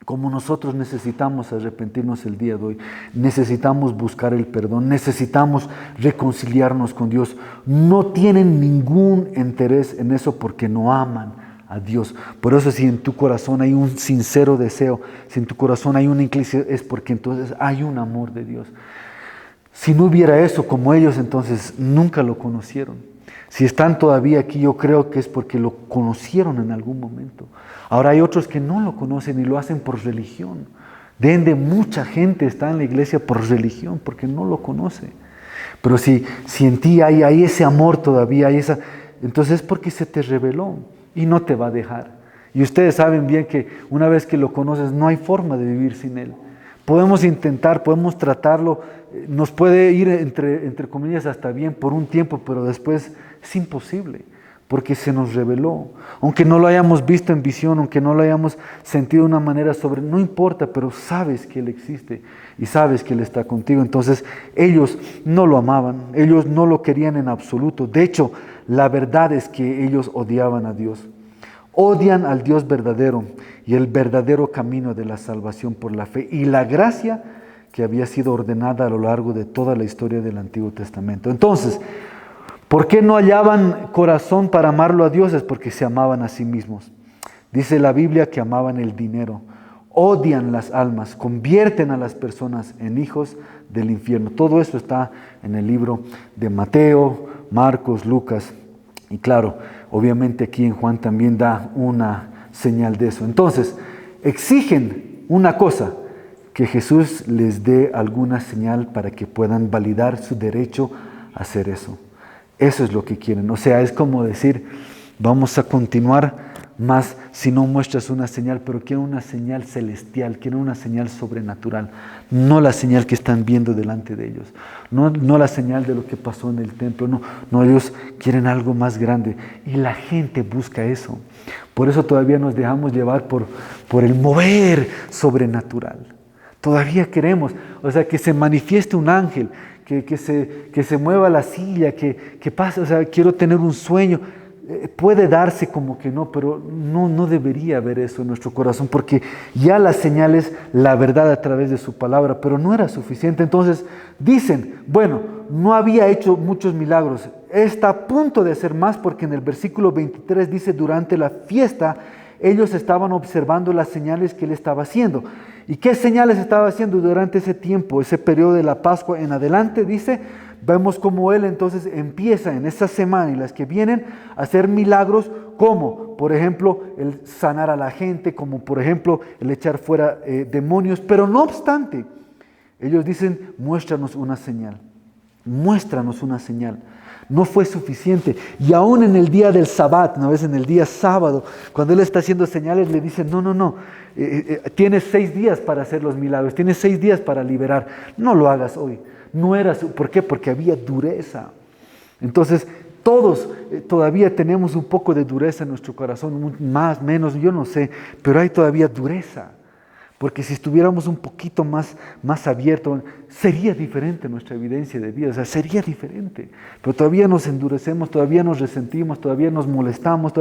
Como nosotros necesitamos arrepentirnos el día de hoy, necesitamos buscar el perdón, necesitamos reconciliarnos con Dios. No tienen ningún interés en eso porque no aman a Dios. Por eso si en tu corazón hay un sincero deseo, si en tu corazón hay una inclinación, es porque entonces hay un amor de Dios. Si no hubiera eso como ellos, entonces nunca lo conocieron. Si están todavía aquí, yo creo que es porque lo conocieron en algún momento. Ahora hay otros que no lo conocen y lo hacen por religión. Mucha gente está en la iglesia por religión, porque no lo conoce. Pero si en ti hay ese amor todavía, entonces es porque se te reveló y no te va a dejar. Y ustedes saben bien que una vez que lo conoces, no hay forma de vivir sin Él. Podemos intentar, podemos tratarlo, nos puede ir entre comillas hasta bien por un tiempo, pero después es imposible, porque se nos reveló. Aunque no lo hayamos visto en visión, aunque no lo hayamos sentido de una manera no importa, pero sabes que Él existe y sabes que Él está contigo. Entonces ellos no lo amaban, ellos no lo querían en absoluto. De hecho, la verdad es que ellos odiaban a Dios. Odian al Dios verdadero y el verdadero camino de la salvación por la fe y la gracia que había sido ordenada a lo largo de toda la historia del Antiguo Testamento. Entonces, ¿por qué no hallaban corazón para amarlo a Dios? Es porque se amaban a sí mismos. Dice la Biblia que amaban el dinero, odian las almas, convierten a las personas en hijos del infierno. Todo eso está en el libro de Mateo, Marcos, Lucas. Y claro, obviamente aquí en Juan también da una señal de eso. Entonces, exigen una cosa, que Jesús les dé alguna señal para que puedan validar su derecho a hacer eso. Eso es lo que quieren. O sea, es como decir, vamos a continuar más si no muestras una señal, pero quieren una señal celestial, quieren una señal sobrenatural, no la señal que están viendo delante de ellos, no la señal de lo que pasó en el templo, no, ellos quieren algo más grande y la gente busca eso. Por eso todavía nos dejamos llevar por el mover sobrenatural. Todavía queremos, o sea, que se manifieste un ángel, que se mueva la silla, que pase, o sea, quiero tener un sueño. Puede darse como que no, pero no debería haber eso en nuestro corazón, porque ya la señal es la verdad a través de su palabra, pero no era suficiente. Entonces dicen, bueno, no había hecho muchos milagros, está a punto de hacer más, porque en el versículo 23 dice, durante la fiesta ellos estaban observando las señales que él estaba haciendo. ¿Y qué señales estaba haciendo durante ese tiempo, ese periodo de la Pascua en adelante? Dice, vemos cómo Él entonces empieza en esta semana y las que vienen a hacer milagros, como por ejemplo el sanar a la gente, como por ejemplo el echar fuera demonios. Pero no obstante, ellos dicen, muéstranos una señal, muéstranos una señal. No fue suficiente. Y aún en el día del Sabbat, una vez en el día sábado, cuando Él está haciendo señales, le dicen, no, tienes 6 días para hacer los milagros, tienes 6 días para liberar, no lo hagas hoy. No era, ¿por qué? Porque había dureza. Entonces, todos todavía tenemos un poco de dureza en nuestro corazón, más, menos, yo no sé, pero hay todavía dureza. Porque si estuviéramos un poquito más abiertos, sería diferente nuestra evidencia de vida, o sea, sería diferente. Pero todavía nos endurecemos, todavía nos resentimos, todavía nos molestamos,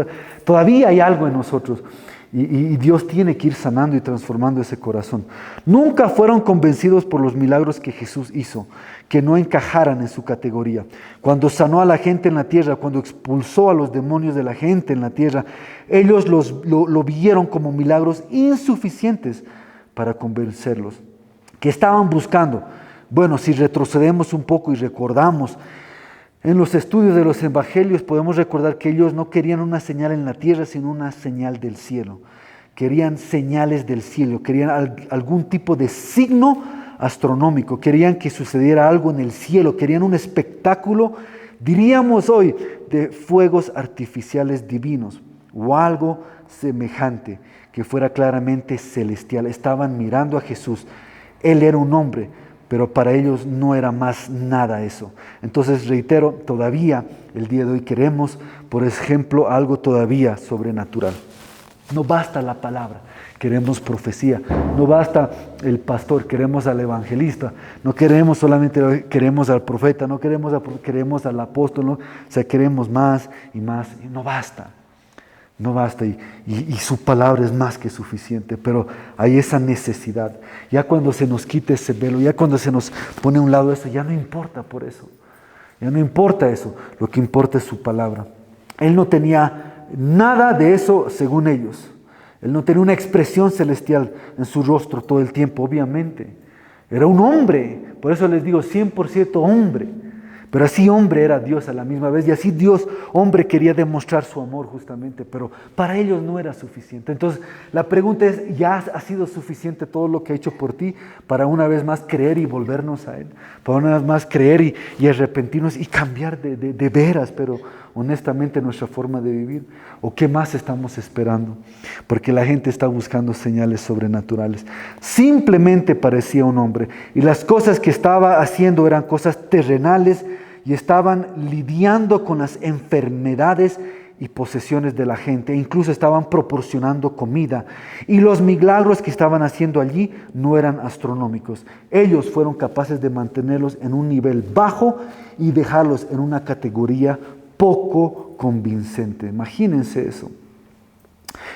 todavía hay algo en nosotros. Y Dios tiene que ir sanando y transformando ese corazón. Nunca fueron convencidos por los milagros que Jesús hizo, que no encajaran en su categoría. Cuando sanó a la gente en la tierra, cuando expulsó a los demonios de la gente en la tierra, ellos lo vieron como milagros insuficientes para convencerlos. ¿Qué estaban buscando? Bueno, si retrocedemos un poco y recordamos, en los estudios de los evangelios podemos recordar que ellos no querían una señal en la tierra, sino una señal del cielo. Querían señales del cielo, querían algún tipo de signo astronómico, querían que sucediera algo en el cielo, querían un espectáculo, diríamos hoy, de fuegos artificiales divinos o algo semejante que fuera claramente celestial. Estaban mirando a Jesús. Él era un hombre, pero para ellos no era más nada eso. Entonces, reitero, todavía el día de hoy queremos, por ejemplo, algo todavía sobrenatural. No basta la palabra, queremos profecía. No basta el pastor, queremos al evangelista. No queremos solamente, queremos al profeta, no queremos al apóstol, ¿no? O sea, queremos más y más. Y no basta. No basta y su palabra es más que suficiente, pero hay esa necesidad. Ya cuando se nos quite ese velo, ya cuando se nos pone a un lado eso, ya no importa por eso. Ya no importa eso, lo que importa es su palabra. Él no tenía nada de eso según ellos. Él no tenía una expresión celestial en su rostro todo el tiempo, obviamente. Era un hombre, por eso les digo 100% hombre. Pero así hombre era Dios a la misma vez y así Dios, hombre, quería demostrar su amor justamente, pero para ellos no era suficiente. Entonces la pregunta es, ¿ya ha sido suficiente todo lo que ha hecho por ti para una vez más creer y volvernos a Él? Para una vez más creer y arrepentirnos y cambiar de veras, pero honestamente nuestra forma de vivir. ¿O qué más estamos esperando? Porque la gente está buscando señales sobrenaturales. Simplemente parecía un hombre y las cosas que estaba haciendo eran cosas terrenales y estaban lidiando con las enfermedades y posesiones de la gente. Incluso estaban proporcionando comida. Y los milagros que estaban haciendo allí no eran astronómicos. Ellos fueron capaces de mantenerlos en un nivel bajo y dejarlos en una categoría poco convincente. Imagínense eso.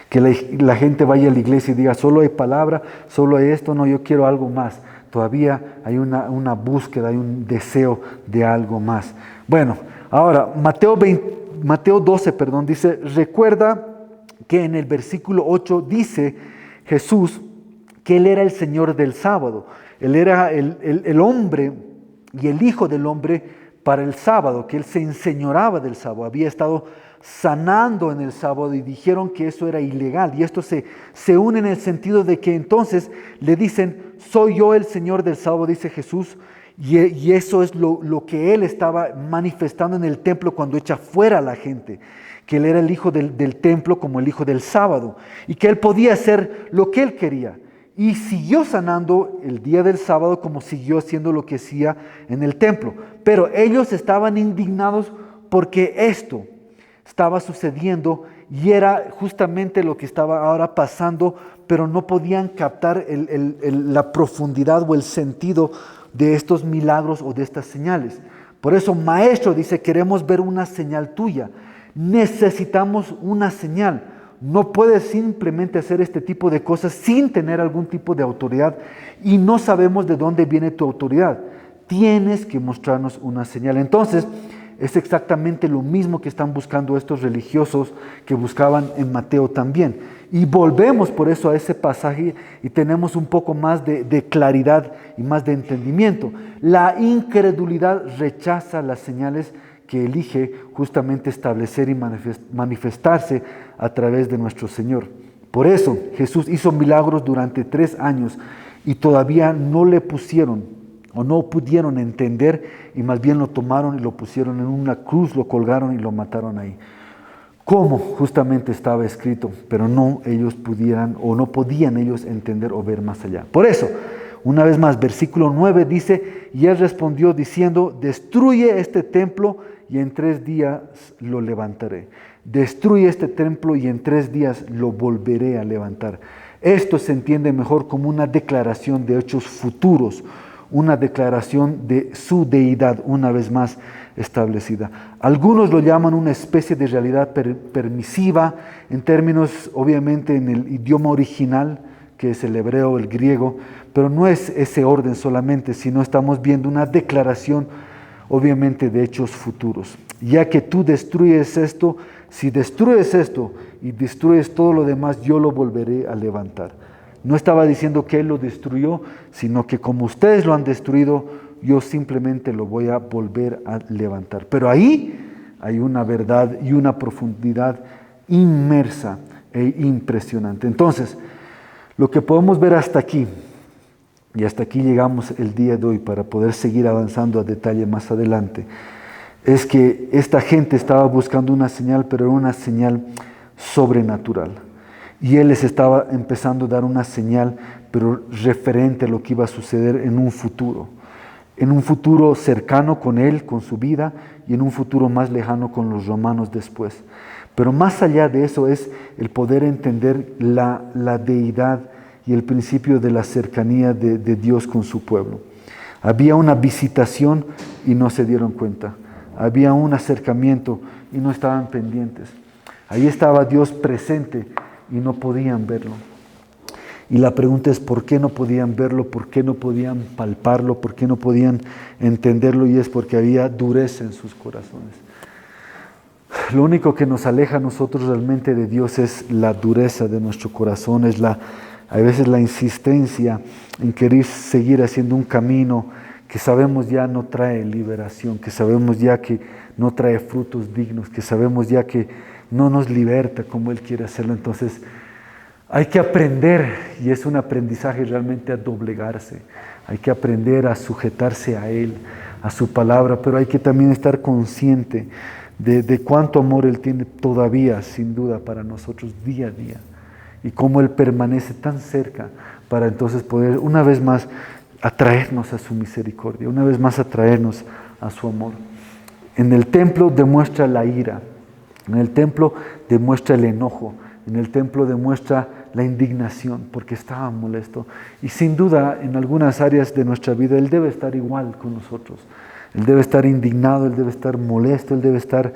Que la gente vaya a la iglesia y diga, solo hay palabra, solo hay esto, no, yo quiero algo más. Todavía hay una búsqueda, hay un deseo de algo más. Bueno, ahora Mateo 12, dice, recuerda que en el versículo 8 dice Jesús que Él era el Señor del sábado. Él era el hombre y el Hijo del hombre para el sábado, que Él se enseñoraba del sábado. Había estado sanando en el sábado y dijeron que eso era ilegal. Y esto se une en el sentido de que entonces le dicen, soy yo el Señor del sábado, dice Jesús. Y eso es lo que Él estaba manifestando en el templo cuando echa fuera a la gente. Que Él era el hijo del templo como el hijo del sábado. Y que Él podía hacer lo que Él quería. Y siguió sanando el día del sábado como siguió haciendo lo que hacía en el templo. Pero ellos estaban indignados porque esto estaba sucediendo y era justamente lo que estaba ahora pasando, pero no podían captar la profundidad o el sentido de estos milagros o de estas señales. Por eso, maestro, dice, queremos ver una señal tuya. Necesitamos una señal. No puedes simplemente hacer este tipo de cosas sin tener algún tipo de autoridad y no sabemos de dónde viene tu autoridad. Tienes que mostrarnos una señal. Entonces, Es exactamente lo mismo que están buscando estos religiosos que buscaban en Mateo también. Y volvemos por eso a ese pasaje y tenemos un poco más de claridad y más de entendimiento. La incredulidad rechaza las señales que elige justamente establecer y manifestarse a través de nuestro Señor. Por eso Jesús hizo milagros durante 3 años y todavía no le pusieron o no pudieron entender y más bien lo tomaron y lo pusieron en una cruz, lo colgaron y lo mataron ahí. Como justamente estaba escrito, pero no ellos pudieran o no podían ellos entender o ver más allá. Por eso, una vez más, versículo 9 dice, y él respondió diciendo, destruye este templo y en 3 días lo levantaré. Destruye este templo y en 3 días lo volveré a levantar. Esto se entiende mejor como una declaración de hechos futuros, una declaración de su deidad una vez más establecida. Algunos lo llaman una especie de realidad permisiva en términos, obviamente, en el idioma original, que es el hebreo, el griego, pero no es ese orden solamente, sino estamos viendo una declaración, obviamente, de hechos futuros. Ya que tú destruyes esto, si destruyes esto y destruyes todo lo demás, yo lo volveré a levantar. No estaba diciendo que él lo destruyó, sino que como ustedes lo han destruido, yo simplemente lo voy a volver a levantar. Pero ahí hay una verdad y una profundidad inmersa e impresionante. Entonces, lo que podemos ver hasta aquí, y hasta aquí llegamos el día de hoy para poder seguir avanzando a detalle más adelante, es que esta gente estaba buscando una señal, pero era una señal sobrenatural. Y él les estaba empezando a dar una señal, pero referente a lo que iba a suceder en un futuro cercano con él, con su vida, y en un futuro más lejano con los romanos después. Pero más allá de eso es el poder entender la deidad y el principio de la cercanía de Dios con su pueblo. Había una visitación y no se dieron cuenta. Había un acercamiento y no estaban pendientes. Ahí estaba Dios presente y no podían verlo. Y la pregunta es, ¿por qué no podían verlo? ¿Por qué no podían palparlo? ¿Por qué no podían entenderlo? Y es porque había dureza en sus corazones. Lo único que nos aleja a nosotros realmente de Dios es la dureza de nuestro corazón, es a veces la insistencia en querer seguir haciendo un camino que sabemos ya no trae liberación, que sabemos ya que no trae frutos dignos, que sabemos ya que no nos liberta como Él quiere hacerlo. Entonces hay que aprender, y es un aprendizaje realmente, a doblegarse. Hay que aprender a sujetarse a Él, a su palabra, pero hay que también estar consciente de cuánto amor Él tiene todavía, sin duda, para nosotros día a día. Y cómo Él permanece tan cerca para entonces poder una vez más atraernos a su misericordia, una vez más atraernos a su amor. En el templo demuestra la ira, en el templo demuestra el enojo, en el templo demuestra la indignación porque estaba molesto. Y sin duda en algunas áreas de nuestra vida Él debe estar igual con nosotros. Él debe estar indignado, Él debe estar molesto, Él debe estar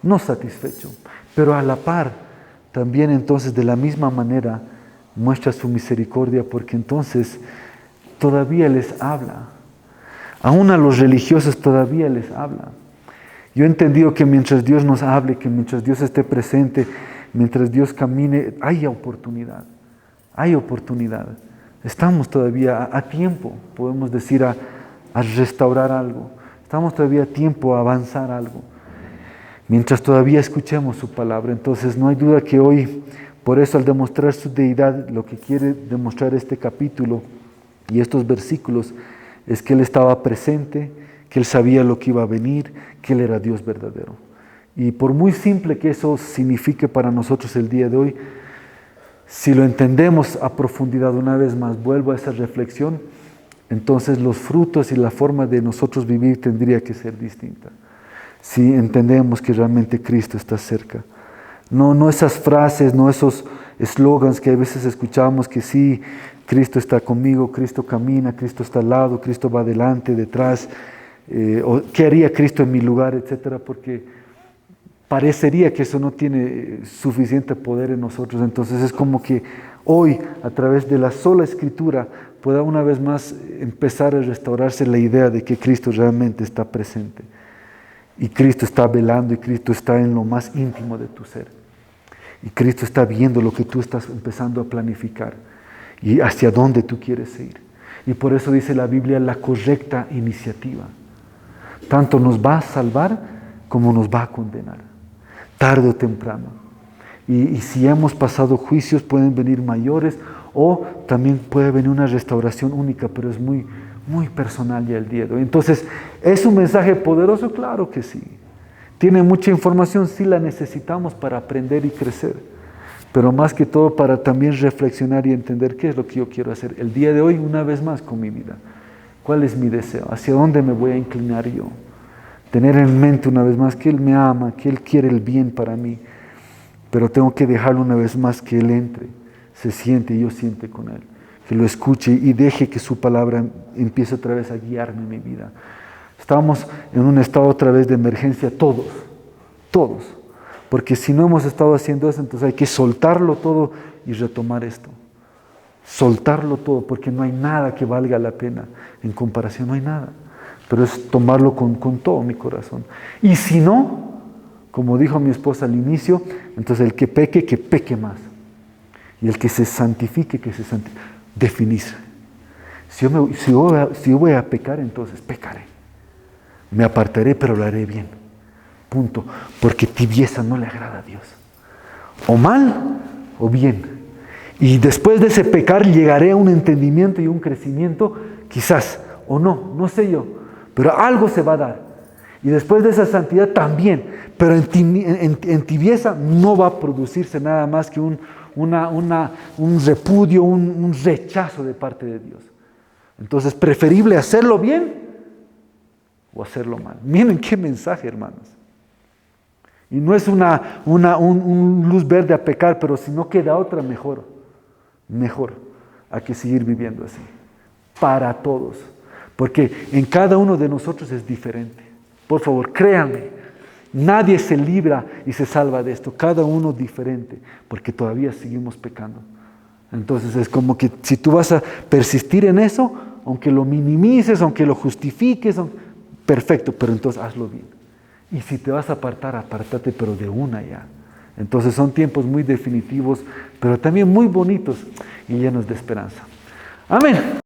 no satisfecho. Pero a la par también entonces de la misma manera muestra su misericordia porque entonces todavía les habla. Aún a los religiosos todavía les habla. Yo he entendido que mientras Dios nos hable, que mientras Dios esté presente, mientras Dios camine, hay oportunidad. Hay oportunidad. Estamos todavía a tiempo, podemos decir, a restaurar algo. Estamos todavía a tiempo a avanzar algo. Mientras todavía escuchemos su palabra. Entonces no hay duda que hoy, por eso al demostrar su deidad, lo que quiere demostrar este capítulo y estos versículos es que Él estaba presente, que Él sabía lo que iba a venir, que Él era Dios verdadero. Y por muy simple que eso signifique para nosotros el día de hoy, si lo entendemos a profundidad una vez más, vuelvo a esa reflexión, entonces los frutos y la forma de nosotros vivir tendría que ser distinta. Si entendemos que realmente Cristo está cerca. No esas frases, no esos eslogans que a veces escuchamos que sí, Cristo está conmigo, Cristo camina, Cristo está al lado, Cristo va adelante, detrás, o qué haría Cristo en mi lugar, etcétera, porque parecería que eso no tiene suficiente poder en nosotros. Entonces es como que hoy, a través de la sola Escritura, pueda una vez más empezar a restaurarse la idea de que Cristo realmente está presente. Y Cristo está velando y Cristo está en lo más íntimo de tu ser. Y Cristo está viendo lo que tú estás empezando a planificar y hacia dónde tú quieres ir. Y por eso dice la Biblia la correcta iniciativa. Tanto nos va a salvar como nos va a condenar, tarde o temprano. Y si hemos pasado juicios, pueden venir mayores o también puede venir una restauración única, pero es muy, muy personal ya el día de hoy. Entonces, ¿es un mensaje poderoso? Claro que sí. ¿Tiene mucha información? Sí la necesitamos para aprender y crecer. Pero más que todo para también reflexionar y entender qué es lo que yo quiero hacer el día de hoy una vez más con mi vida. ¿Cuál es mi deseo? ¿Hacia dónde me voy a inclinar yo? Tener en mente una vez más que Él me ama, que Él quiere el bien para mí. Pero tengo que dejarlo una vez más que Él entre, se siente y yo siente con Él. Que lo escuche y deje que su palabra empiece otra vez a guiarme en mi vida. Estamos en un estado otra vez de emergencia todos. Porque si no hemos estado haciendo eso, entonces hay que soltarlo todo y retomar esto. Soltarlo todo, porque no hay nada que valga la pena. En comparación no hay nada. Pero es tomarlo con todo mi corazón. Y si no, como dijo mi esposa al inicio, entonces el que peque más. Y el que se santifique, que se santifique. Definirse. Si yo voy a pecar, entonces pecaré. Me apartaré, pero lo haré bien. Punto. Porque tibieza no le agrada a Dios. O mal o bien. Y después de ese pecar llegaré a un entendimiento y un crecimiento, quizás, o no sé yo, pero algo se va a dar. Y después de esa santidad también, pero en tibieza no va a producirse nada más que un repudio, un rechazo de parte de Dios. Entonces, preferible hacerlo bien o hacerlo mal. Miren qué mensaje, hermanos. Y no es un luz verde a pecar, pero si no queda otra, mejor. Hay que seguir viviendo así. Para todos. Porque en cada uno de nosotros es diferente. Por favor, créanme. Nadie se libra y se salva de esto. Cada uno diferente. Porque todavía seguimos pecando. Entonces es como que si tú vas a persistir en eso, aunque lo minimices, aunque lo justifiques, perfecto, pero entonces hazlo bien. Y si te vas a apartar, apártate, pero de una ya. Entonces son tiempos muy definitivos, pero también muy bonitos y llenos de esperanza. Amén.